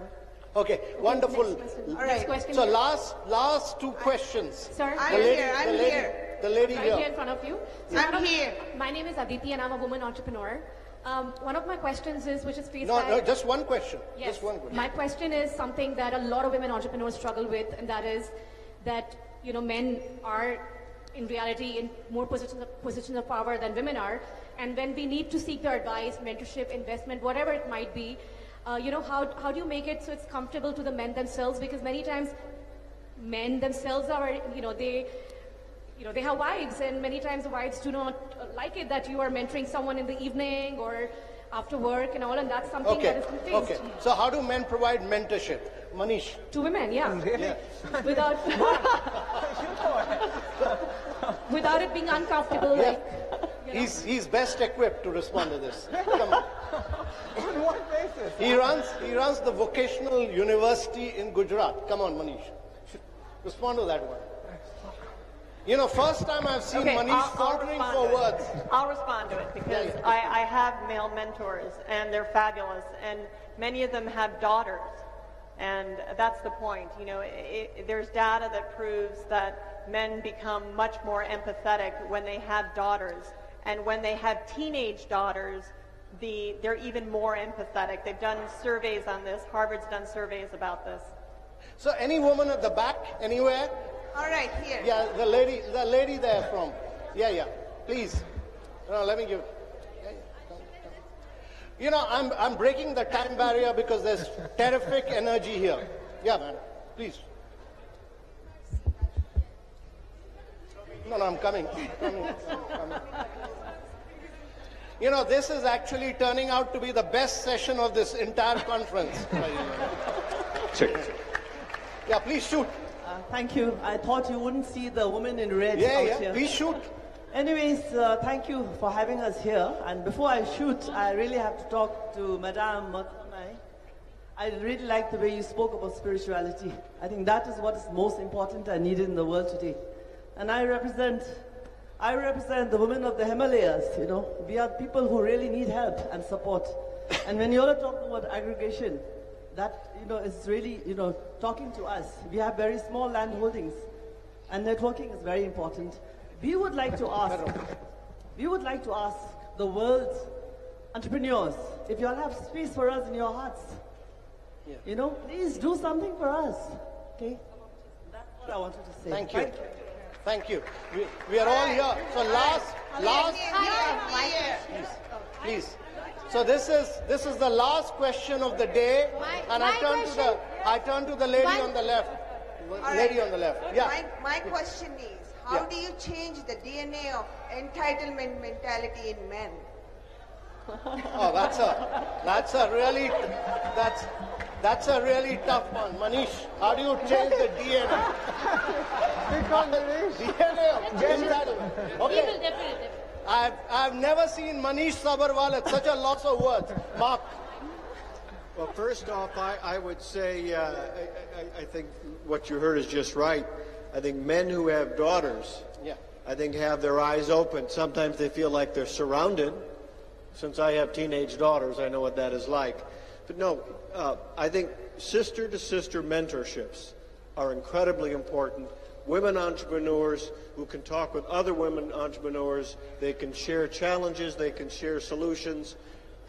Okay, wonderful. All right. Question So here. last 2 questions. Sir, I'm here. The lady right here. here in front of you. I'm here. My name is Aditi and I'm a woman entrepreneur. One of my questions is, which is faced No, just one question. Yes. Just one question. My question is something that a lot of women entrepreneurs struggle with, and that is that men are in reality in more positions of power than women are, and when we need to seek their advice, mentorship, investment, whatever it might be, how do you make it so it's comfortable to the men themselves? Because many times men themselves are they have wives, and many times the wives do not like it that you are mentoring someone in the evening or after work and all, and that's something that is faced. Okay. So how do men provide mentorship? Manish? To women, yeah. Really? Yeah. Without it being uncomfortable, Yeah. like... He's best equipped to respond to this. Come on. On what basis? He runs the vocational university in Gujarat. Come on, Manish. Respond to that one. First time I've seen Manish faltering for words. I'll respond to it because I have male mentors and they're fabulous, and many of them have daughters, and that's the point. There's data that proves that men become much more empathetic when they have daughters, and when they have teenage daughters, they're even more empathetic. They've done surveys on this. Harvard's done surveys about this. So any woman at the back, anywhere? All right, here. Yeah, the lady there from. Yeah, please. No, let me give. Yeah, come. You know, I'm breaking the time barrier because there's terrific energy here. Yeah, man, please. No, I'm coming. You know, this is actually turning out to be the best session of this entire conference. Yeah, please shoot. Thank you. I thought you wouldn't see the woman in red out here. Yeah, please shoot. Anyways, thank you for having us here. And before I shoot, I really have to talk to Madame Makonai. I really like the way you spoke about spirituality. I think that is what is most important and needed in the world today. And I represent the women of the Himalayas, you know. We are people who really need help and support. And when you're talking about aggregation, that, you know, is really, you know, talking to us. We have very small land holdings, and networking is very important. We would like to ask the world's entrepreneurs, if you all have space for us in your hearts, you know, please do something for us, okay? That's what I wanted to say. Thank you. Thank you. We are all here. So please. So this is the last question of the day, and I turn to the lady on the left. Lady on the left. Yeah. My question is, how do you change the DNA of entitlement mentality in men? Oh, that's a really tough one, Manish. How do you change the DNA? DNA of entitlement. Okay. He will definitely. I've never seen Manish Sabharwal at such a loss of words. Mark. Well, first off, I would say I think what you heard is just right. I think men who have daughters, I think have their eyes open. Sometimes they feel like they're surrounded. Since I have teenage daughters, I know what that is like. But no, I think sister-to-sister mentorships are incredibly important. Women entrepreneurs who can talk with other women entrepreneurs, they can share challenges, they can share solutions.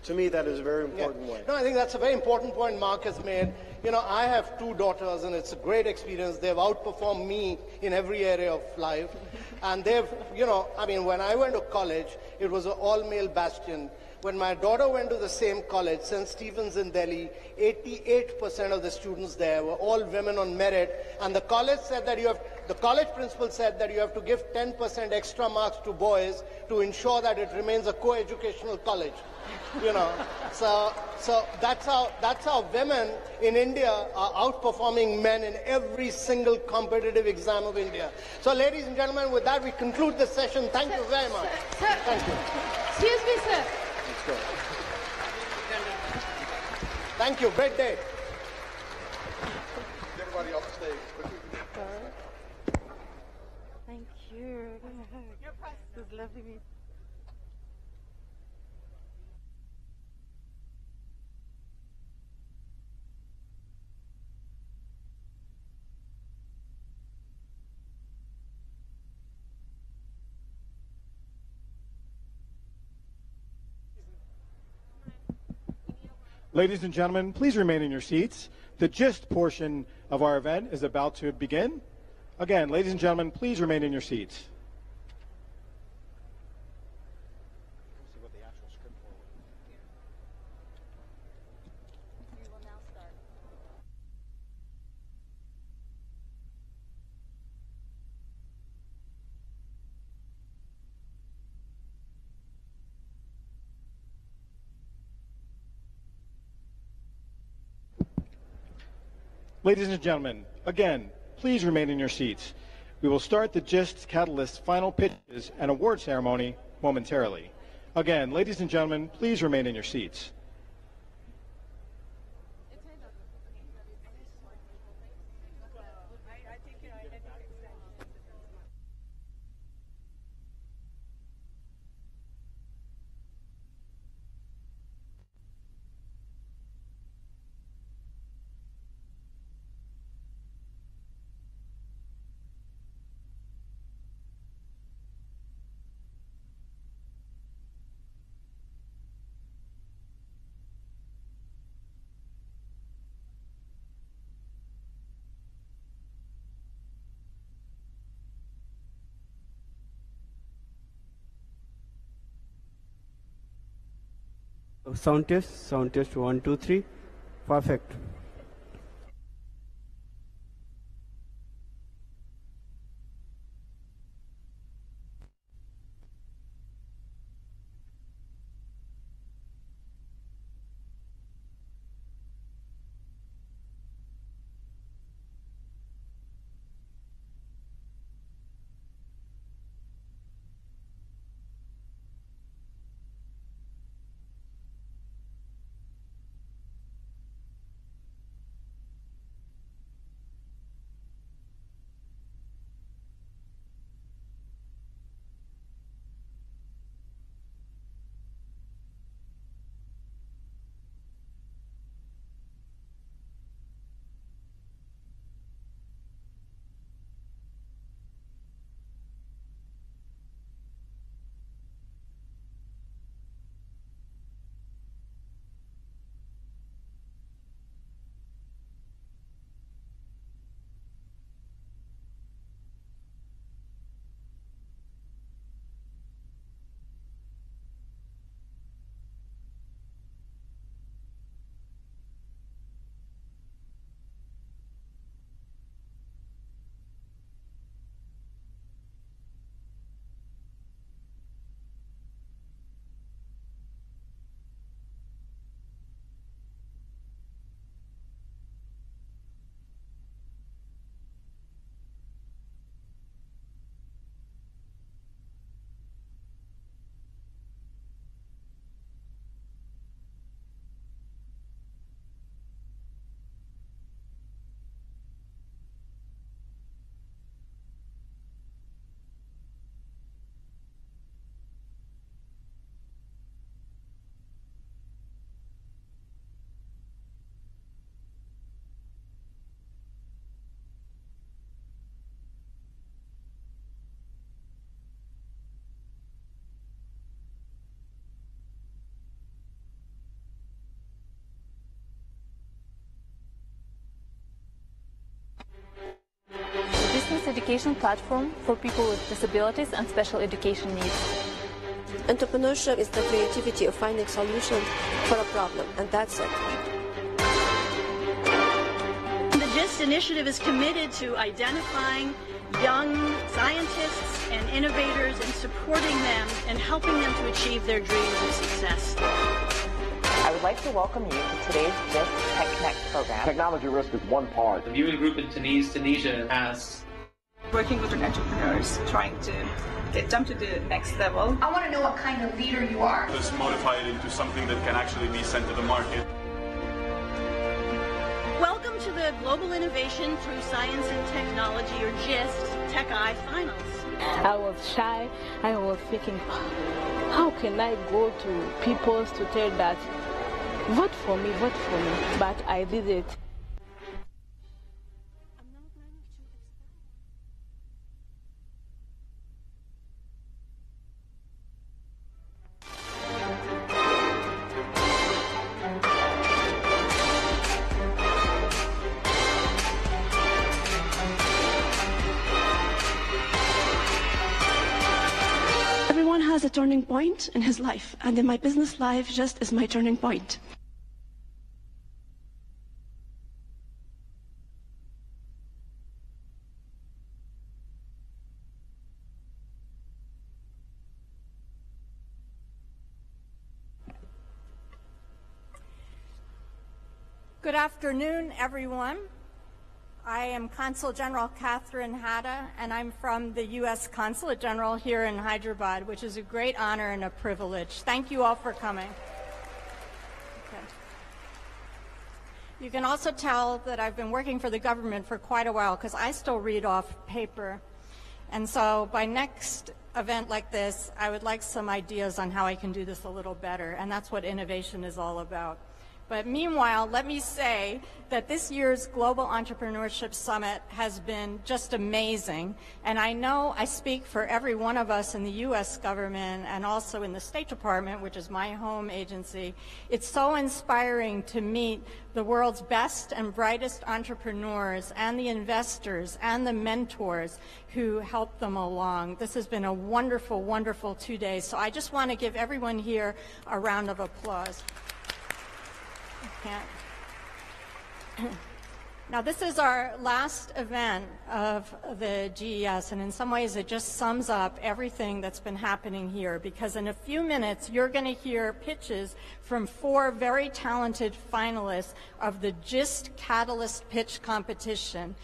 To me, that is a very important way. No, I think that's a very important point Mark has made. You know, I have 2 daughters, and it's a great experience. They've outperformed me in every area of life. And they've, you know, I mean, when I went to college, it was an all-male bastion. When my daughter went to the same college, St. Stephen's in Delhi, 88% of the students there were all women on merit. And the college said that the college principal said that you have to give 10% extra marks to boys to ensure that it remains a co-educational college. You know, so that's how women in India are outperforming men in every single competitive exam of India. So, ladies and gentlemen, with that we conclude the session. Thank you very much. Thank you. Excuse me, sir. Let's go. Thank you. Great day. Everybody off the stage. Thank you. It was lovely meeting. Ladies and gentlemen, please remain in your seats. The gist portion of our event is about to begin. Again, ladies and gentlemen, please remain in your seats. Ladies and gentlemen, again, please remain in your seats. We will start the GIST Catalyst final pitches and award ceremony momentarily. Again, ladies and gentlemen, please remain in your seats. Sound test 1, 2, 3. Perfect. Education platform for people with disabilities and special education needs. Entrepreneurship is the creativity of finding solutions for a problem, and that's it. The GIST initiative is committed to identifying young scientists and innovators and supporting them and helping them to achieve their dreams of success. I would like to welcome you to today's GIST Tech Connect program. Technology risk is one part. The viewing group in Tunisia has working with entrepreneurs, trying to get them to the next level. I want to know what kind of leader you are. Let's modify it into something that can actually be sent to the market. Welcome to the Global Innovation Through Science and Technology, or GIST, TechEye Finals. I was shy. I was thinking, how can I go to people to tell that, vote for me, but I did it. Has a turning point in his life, and in my business life just is my turning point. Good afternoon, everyone. I am Consul General Catherine Hatta, and I'm from the U.S. Consulate General here in Hyderabad, which is a great honor and a privilege. Thank you all for coming. Okay. You can also tell that I've been working for the government for quite a while because I still read off paper. And so by next event like this, I would like some ideas on how I can do this a little better, and that's what innovation is all about. But meanwhile, let me say that this year's Global Entrepreneurship Summit has been just amazing. And I know I speak for every one of us in the U.S. government and also in the State Department, which is my home agency. It's so inspiring to meet the world's best and brightest entrepreneurs and the investors and the mentors who help them along. This has been a wonderful, wonderful 2 days. So I just want to give everyone here a round of applause. Now, this is our last event of the GES, and in some ways it just sums up everything that's been happening here, because in a few minutes you're going to hear pitches from 4 very talented finalists of the GIST Catalyst Pitch Competition.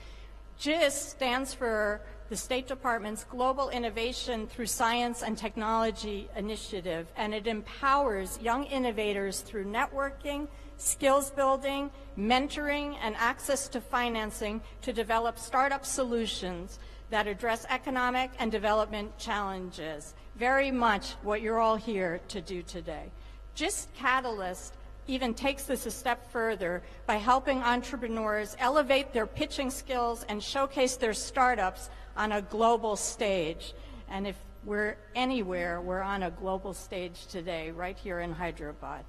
GIST stands for the State Department's Global Innovation Through Science and Technology Initiative, and it empowers young innovators through networking, skills building, mentoring, and access to financing to develop startup solutions that address economic and development challenges. Very much what you're all here to do today. GIST Catalyst even takes this a step further by helping entrepreneurs elevate their pitching skills and showcase their startups on a global stage. And if we're anywhere, we're on a global stage today, right here in Hyderabad.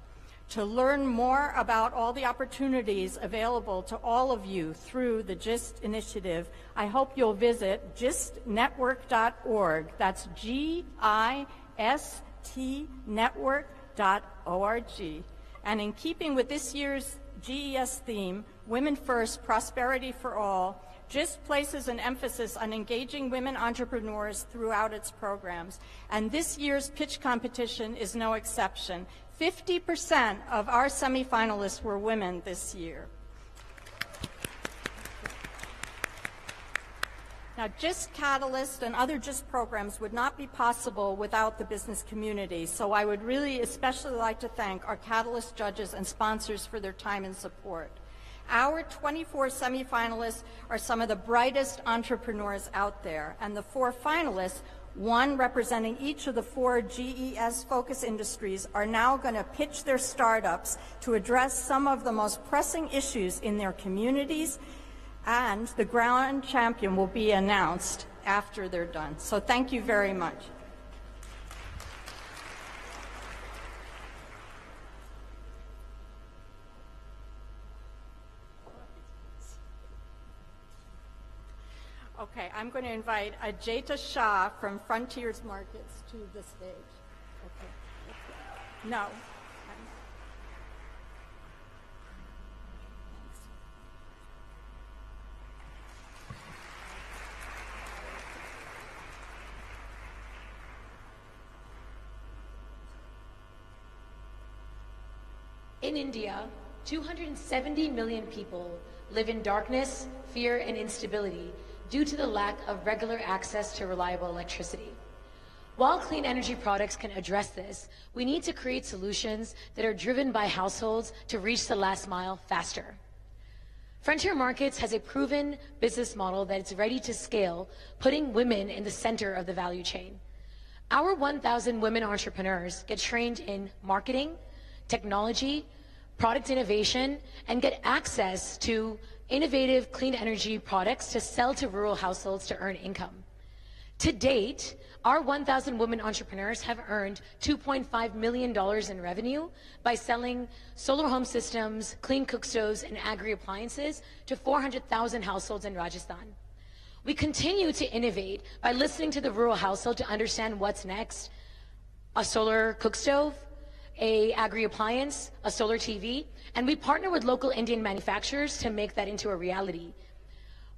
To learn more about all the opportunities available to all of you through the GIST initiative, I hope you'll visit gistnetwork.org. That's GIST network.org. And in keeping with this year's GES theme, Women First, Prosperity for All, GIST places an emphasis on engaging women entrepreneurs throughout its programs. And this year's pitch competition is no exception. 50% of our semifinalists were women this year. Now, GIST Catalyst and other GIST programs would not be possible without the business community, so I would really especially like to thank our Catalyst judges and sponsors for their time and support. Our 24 semifinalists are some of the brightest entrepreneurs out there, and the 4 finalists, one representing each of the 4 GES focus industries, are now going to pitch their startups to address some of the most pressing issues in their communities, and the grand champion will be announced after they're done. So thank you very much. Okay, I'm going to invite Ajita Shah from Frontiers Markets to the stage. Okay. No. In India, 270 million people live in darkness, fear, and instability due to the lack of regular access to reliable electricity. While clean energy products can address this, we need to create solutions that are driven by households to reach the last mile faster. Frontier Markets has a proven business model that is ready to scale, putting women in the center of the value chain. Our 1,000 women entrepreneurs get trained in marketing, technology, product innovation, and get access to innovative clean energy products to sell to rural households to earn income. To date, our 1,000 women entrepreneurs have earned $2.5 million in revenue by selling solar home systems, clean cook stoves, and agri-appliances to 400,000 households in Rajasthan. We continue to innovate by listening to the rural household to understand what's next: a solar cook stove, a agri-appliance, a solar TV, and we partner with local Indian manufacturers to make that into a reality.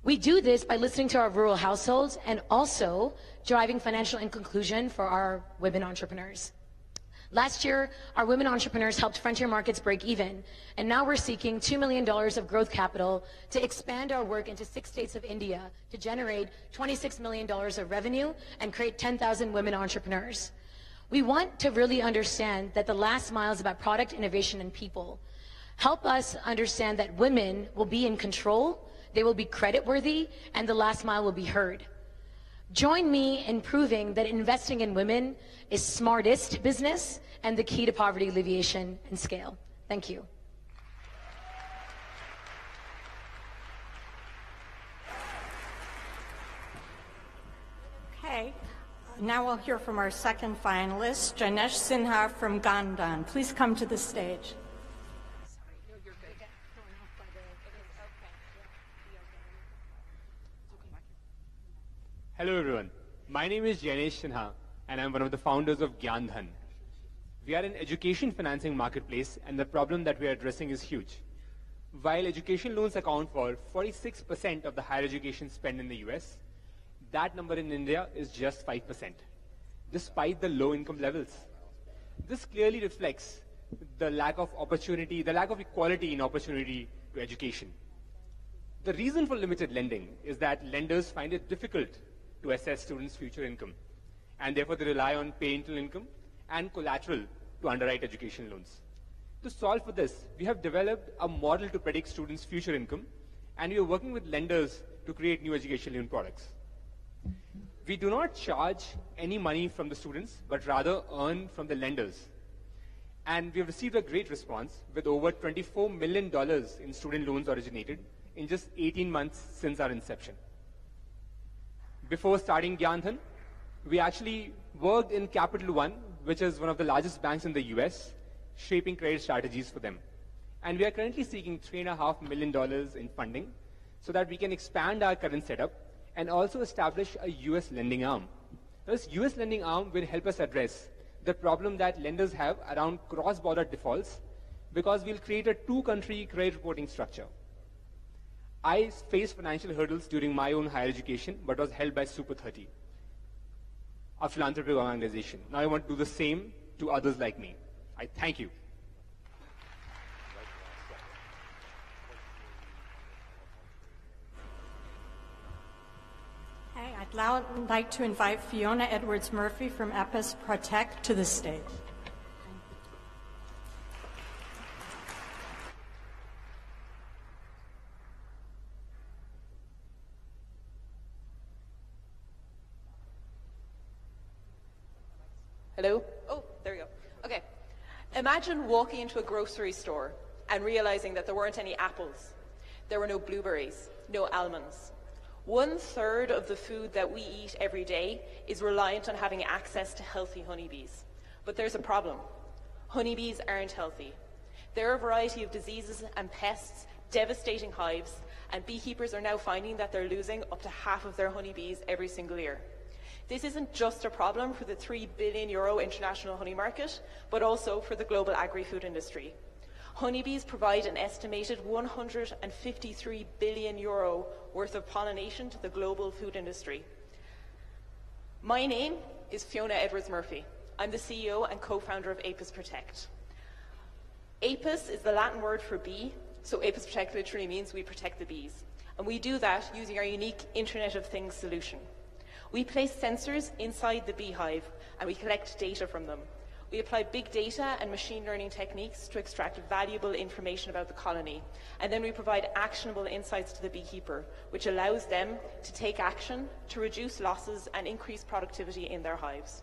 We do this by listening to our rural households and also driving financial inclusion for our women entrepreneurs. Last year, our women entrepreneurs helped Frontier Markets break even, and now we're seeking $2 million of growth capital to expand our work into 6 states of India to generate $26 million of revenue and create 10,000 women entrepreneurs. We want to really understand that the last mile is about product innovation and people. Help us understand that women will be in control, they will be creditworthy, and the last mile will be heard. Join me in proving that investing in women is smartest business and the key to poverty alleviation and scale. Thank you. Now we'll hear from our second finalist, Janesh Sinha from Gandhan. Please come to the stage. Hello everyone, my name is Janesh Sinha and I'm one of the founders of Gandhan. We are an education financing marketplace and the problem that we are addressing is huge. While education loans account for 46% of the higher education spend in the US, that number in India is just 5%, despite the low income levels. This clearly reflects the lack of opportunity, the lack of equality in opportunity to education. The reason for limited lending is that lenders find it difficult to assess students' future income, and therefore they rely on parental income and collateral to underwrite education loans. To solve for this, we have developed a model to predict students' future income, and we are working with lenders to create new education loan products. We do not charge any money from the students, but rather earn from the lenders. And we have received a great response with over $24 million in student loans originated in just 18 months since our inception. Before starting Gandhan, we actually worked in Capital One, which is one of the largest banks in the US, shaping credit strategies for them. And we are currently seeking $3.5 million in funding so that we can expand our current setup and also establish a US lending arm. This US lending arm will help us address the problem that lenders have around cross-border defaults because we'll create a two-country credit reporting structure. I faced financial hurdles during my own higher education, but was helped by Super 30, a philanthropic organization. Now I want to do the same to others like me. I thank you. Okay, I'd now like to invite Fiona Edwards-Murphy from EPIS Protect to the stage. Hello? Oh, there we go. Okay. Imagine walking into a grocery store and realizing that there weren't any apples. There were no blueberries, no almonds. 1/3 of the food that we eat every day is reliant on having access to healthy honeybees. But there's a problem. Honeybees aren't healthy. There are a variety of diseases and pests devastating hives, and beekeepers are now finding that they're losing up to half of their honeybees every single year. This isn't just a problem for the €3 billion international honey market, but also for the global agri-food industry. Honeybees provide an estimated €153 billion worth of pollination to the global food industry. My name is Fiona Edwards-Murphy. I'm the CEO and co-founder of APIS Protect. APIS is the Latin word for bee, so APIS Protect literally means we protect the bees. And we do that using our unique Internet of Things solution. We place sensors inside the beehive and we collect data from them. We apply big data and machine learning techniques to extract valuable information about the colony. And then we provide actionable insights to the beekeeper, which allows them to take action to reduce losses and increase productivity in their hives.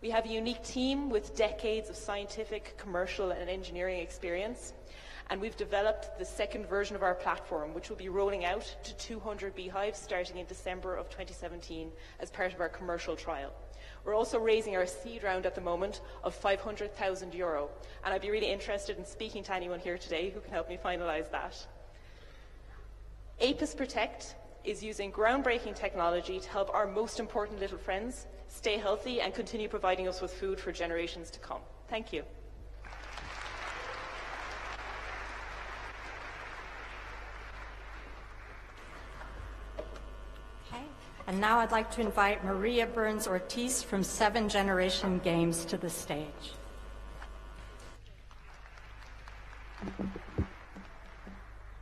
We have a unique team with decades of scientific, commercial, and engineering experience. And we've developed the second version of our platform, which will be rolling out to 200 beehives starting in December of 2017 as part of our commercial trial. We're also raising our seed round at the moment of €500,000, and I'd be really interested in speaking to anyone here today who can help me finalize that. APIS Protect is using groundbreaking technology to help our most important little friends stay healthy and continue providing us with food for generations to come. Thank you. And now I'd like to invite Maria Burns-Ortiz from 7 Generation Games to the stage.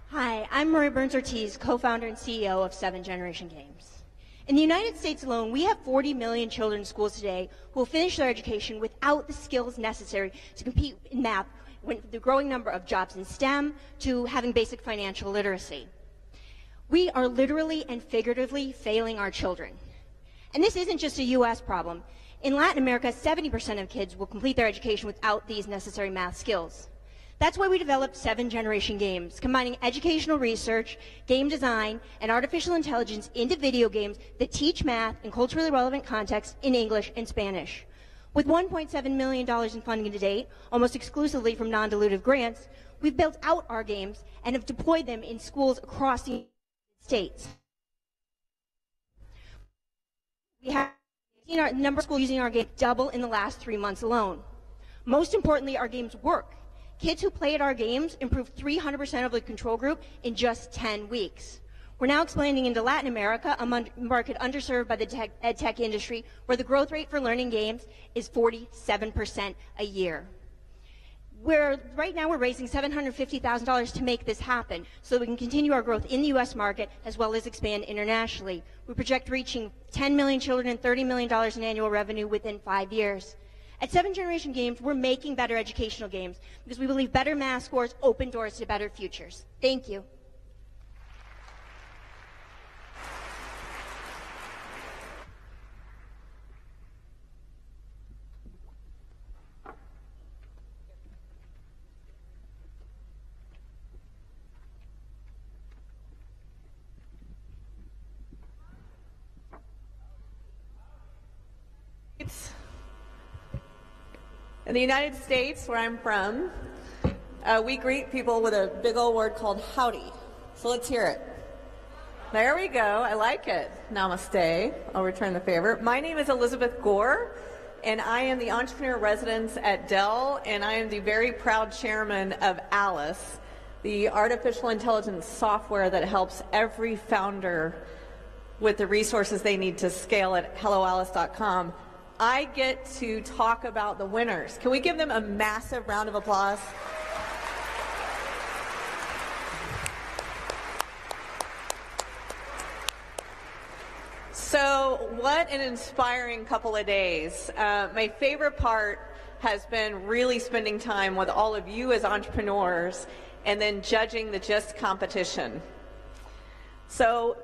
Hi, I'm Maria Burns-Ortiz, co-founder and CEO of 7 Generation Games. In the United States alone, we have 40 million children in schools today who will finish their education without the skills necessary to compete in math, with the growing number of jobs in STEM to having basic financial literacy. We are literally and figuratively failing our children. And this isn't just a US problem. In Latin America, 70% of kids will complete their education without these necessary math skills. That's why we developed 7 Generation Games, combining educational research, game design, and artificial intelligence into video games that teach math in culturally relevant contexts in English and Spanish. With $1.7 million in funding to date, almost exclusively from non-dilutive grants, we've built out our games and have deployed them in schools across the United States. We have seen our number of schools using our games double in the last 3 months alone. Most importantly, our games work. Kids who play at our games improved 300% of the control group in just 10 weeks. We're now expanding into Latin America, a market underserved by the ed tech industry, where the growth rate for learning games is 47% a year. Right now we're raising $750,000 to make this happen so that we can continue our growth in the U.S. market as well as expand internationally. We project reaching 10 million children and $30 million in annual revenue within 5 years. At 7 Generation Games, we're making better educational games because we believe better math scores open doors to better futures. Thank you. In the United States, where I'm from, we greet people with a big old word called howdy. So let's hear it. There we go. I like it. Namaste. I'll return the favor. My name is Elizabeth Gore, and I am the entrepreneur residence at Dell, and I am the very proud chairman of Alice, the artificial intelligence software that helps every founder with the resources they need to scale at helloalice.com. I get to talk about the winners. Can we give them a massive round of applause? So what an inspiring couple of days. My favorite part has been really spending time with all of you as entrepreneurs and then judging the GIST competition. So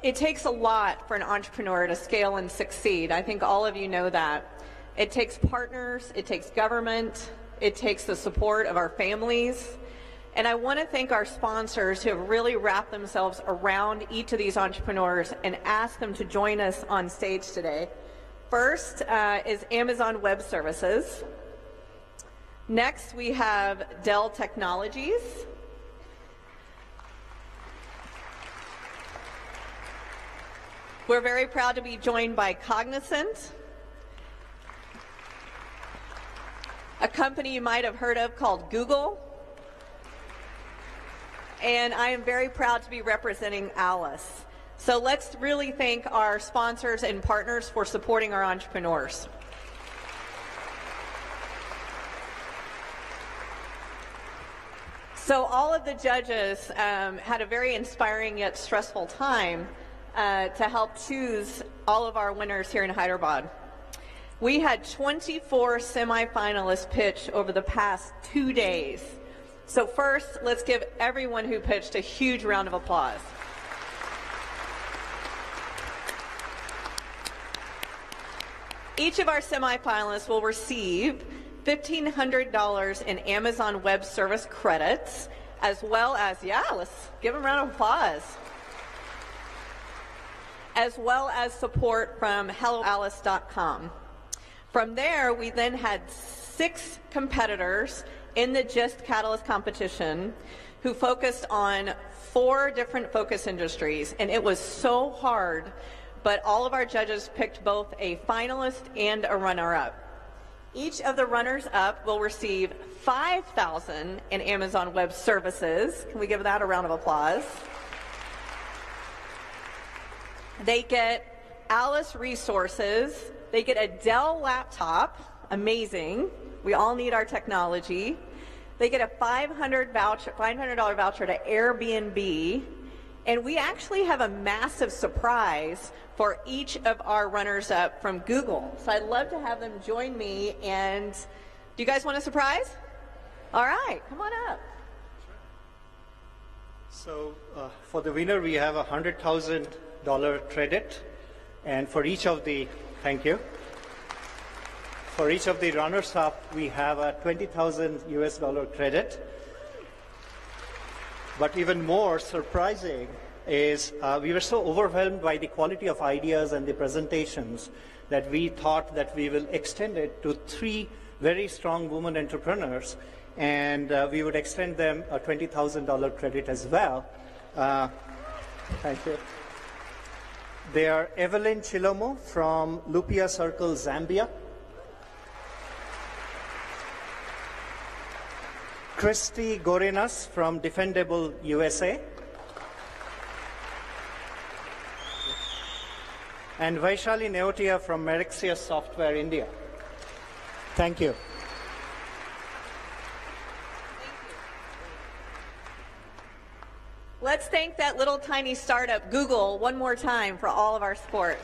it takes a lot for an entrepreneur to scale and succeed. I think all of you know that. It takes partners, it takes government, it takes the support of our families. And I want to thank our sponsors who have really wrapped themselves around each of these entrepreneurs and ask them to join us on stage today. First is Amazon Web Services. Next, we have Dell Technologies. We're very proud to be joined by Cognizant, a company you might have heard of called Google. And I am very proud to be representing Alice. So let's really thank our sponsors and partners for supporting our entrepreneurs. So all of the judges had a very inspiring yet stressful time to help choose all of our winners here in Hyderabad. We had 24 semifinalists pitch over the past 2 days. So first, let's give everyone who pitched a huge round of applause. Each of our semifinalists will receive $1,500 in Amazon Web Service credits, as well as, let's give them a round of applause, as well as support from helloalice.com. From there, we then had 6 competitors in the GIST Catalyst competition who focused on 4 different focus industries, and it was so hard, but all of our judges picked both a finalist and a runner-up. Each of the runners-up will receive $5,000 in Amazon Web Services. Can we give that a round of applause? They get Alice resources. They get a Dell laptop. Amazing. We all need our technology. They get a $500 voucher to Airbnb. And we actually have a massive surprise for each of our runners-up from Google. So I'd love to have them join me. And do you guys want a surprise? All right, come on up. So for the winner, we have a $100,000 credit. And for each of the, thank you. For each of the runners-up, we have a $20,000 US credit. But even more surprising is we were so overwhelmed by the quality of ideas and the presentations that we thought that we will extend it to 3 very strong women entrepreneurs, and we would extend them a $20,000 credit as well. Thank you. They are Evelyn Chilomo from Lupia Circle, Zambia. Christy Gorenas from Defendable, USA. And Vaishali Neotia from Merixia Software, India. Thank you. Let's thank that little tiny startup, Google, one more time for all of our support.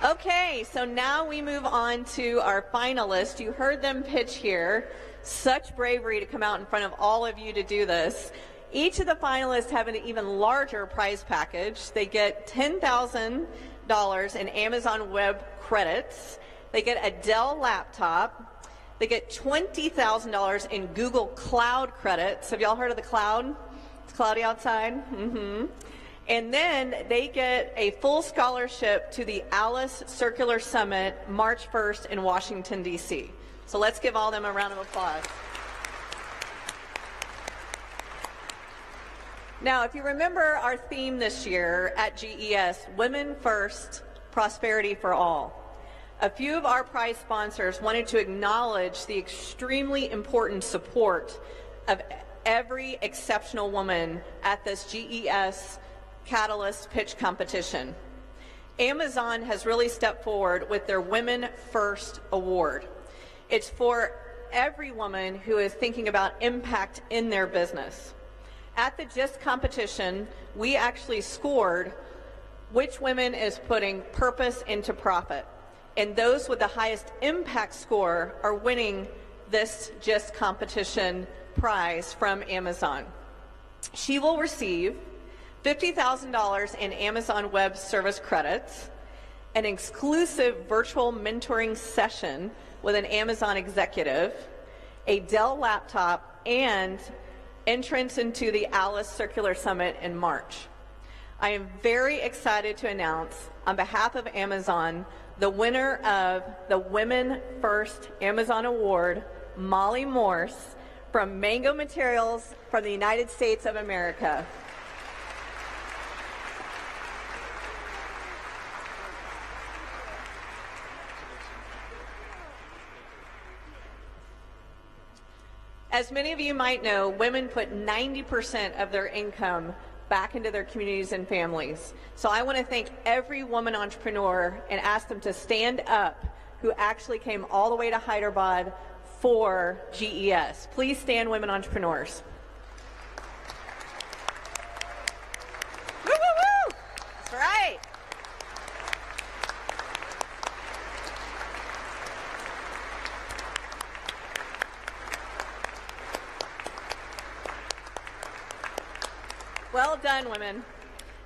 Okay, so now we move on to our finalists. You heard them pitch here. Such bravery to come out in front of all of you to do this. Each of the finalists have an even larger prize package. They get $10,000 in Amazon Web credits. They get a Dell laptop. They get $20,000 in Google Cloud credits. Have y'all heard of the cloud? It's cloudy outside. And then they get a full scholarship to the Alice Circular Summit, March 1st in Washington, D.C. So let's give all of them a round of applause. Now, if you remember our theme this year at GES, Women First, Prosperity for All. A few of our prize sponsors wanted to acknowledge the extremely important support of every exceptional woman at this GES Catalyst Pitch Competition. Amazon has really stepped forward with their Women First Award. It's for every woman who is thinking about impact in their business. At the GIST competition, we actually scored which women is putting purpose into profit. And those with the highest impact score are winning this GIST competition prize from Amazon. She will receive $50,000 in Amazon Web Service credits, an exclusive virtual mentoring session with an Amazon executive, a Dell laptop, and entrance into the Alice Circular Summit in March. I am very excited to announce, on behalf of Amazon, the winner of the Women First Amazon Award, Molly Morse, from Mango Materials from the United States of America. As many of you might know, women put 90% of their income back into their communities and families. So I want to thank every woman entrepreneur and ask them to stand up who actually came all the way to Hyderabad for GES. Please stand, women entrepreneurs. Woo, woo, woo! That's right. Well done, women.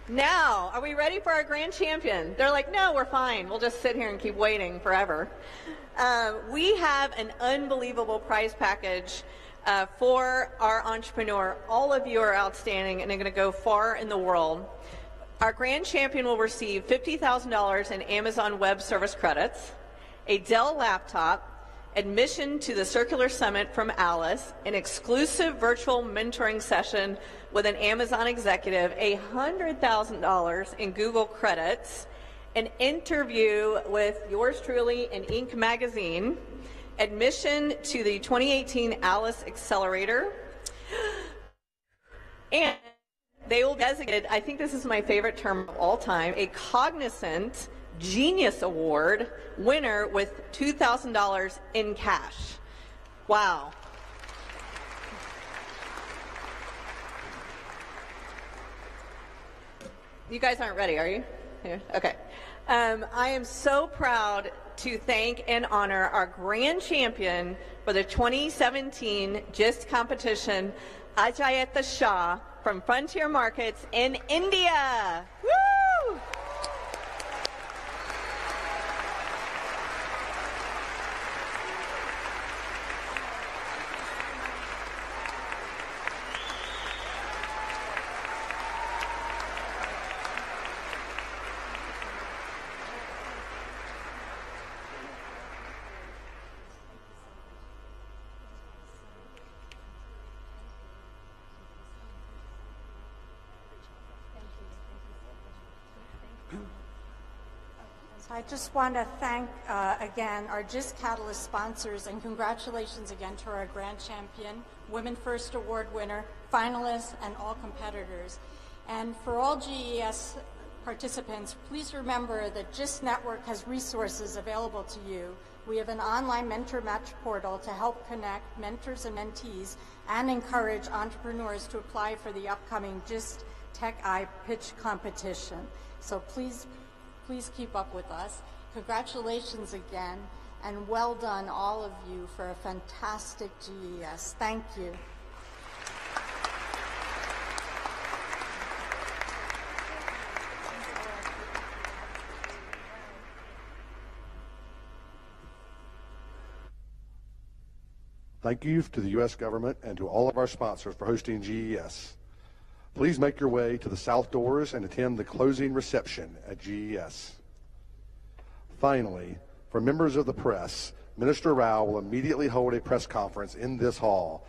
Now, are we ready for our grand champion? They're like, no, we're fine. We'll just sit here and keep waiting forever. We have an unbelievable prize package for our entrepreneur. All of you are outstanding and are going to go far in the world. Our grand champion will receive $50,000 in Amazon Web Service credits, a Dell laptop, admission to the Circular Summit from Alice, an exclusive virtual mentoring session with an Amazon executive, $100,000 in Google credits, an interview with yours truly in Inc. magazine, admission to the 2018 Alice Accelerator, and they will be designated, I think this is my favorite term of all time, a Cognizant Genius Award winner with $2,000 in cash. Wow. You guys aren't ready, are you? Yeah. Okay. I am so proud to thank and honor our grand champion for the 2017 GIST competition, Ajayeta Shah from Frontier Markets in India. Woo! I just want to thank again our GIST Catalyst sponsors, and congratulations again to our grand champion, Women First Award winner, finalists, and all competitors. And for all GES participants, please remember that GIST Network has resources available to you. We have an online mentor match portal to help connect mentors and mentees and encourage entrepreneurs to apply for the upcoming GIST Tech Eye Pitch competition. So please keep up with us. Congratulations again, and well done all of you for a fantastic GES. Thank you. Thank you to the U.S. government and to all of our sponsors for hosting GES. Please make your way to the south doors and attend the closing reception at GES. Finally, for members of the press, Minister Rao will immediately hold a press conference in this hall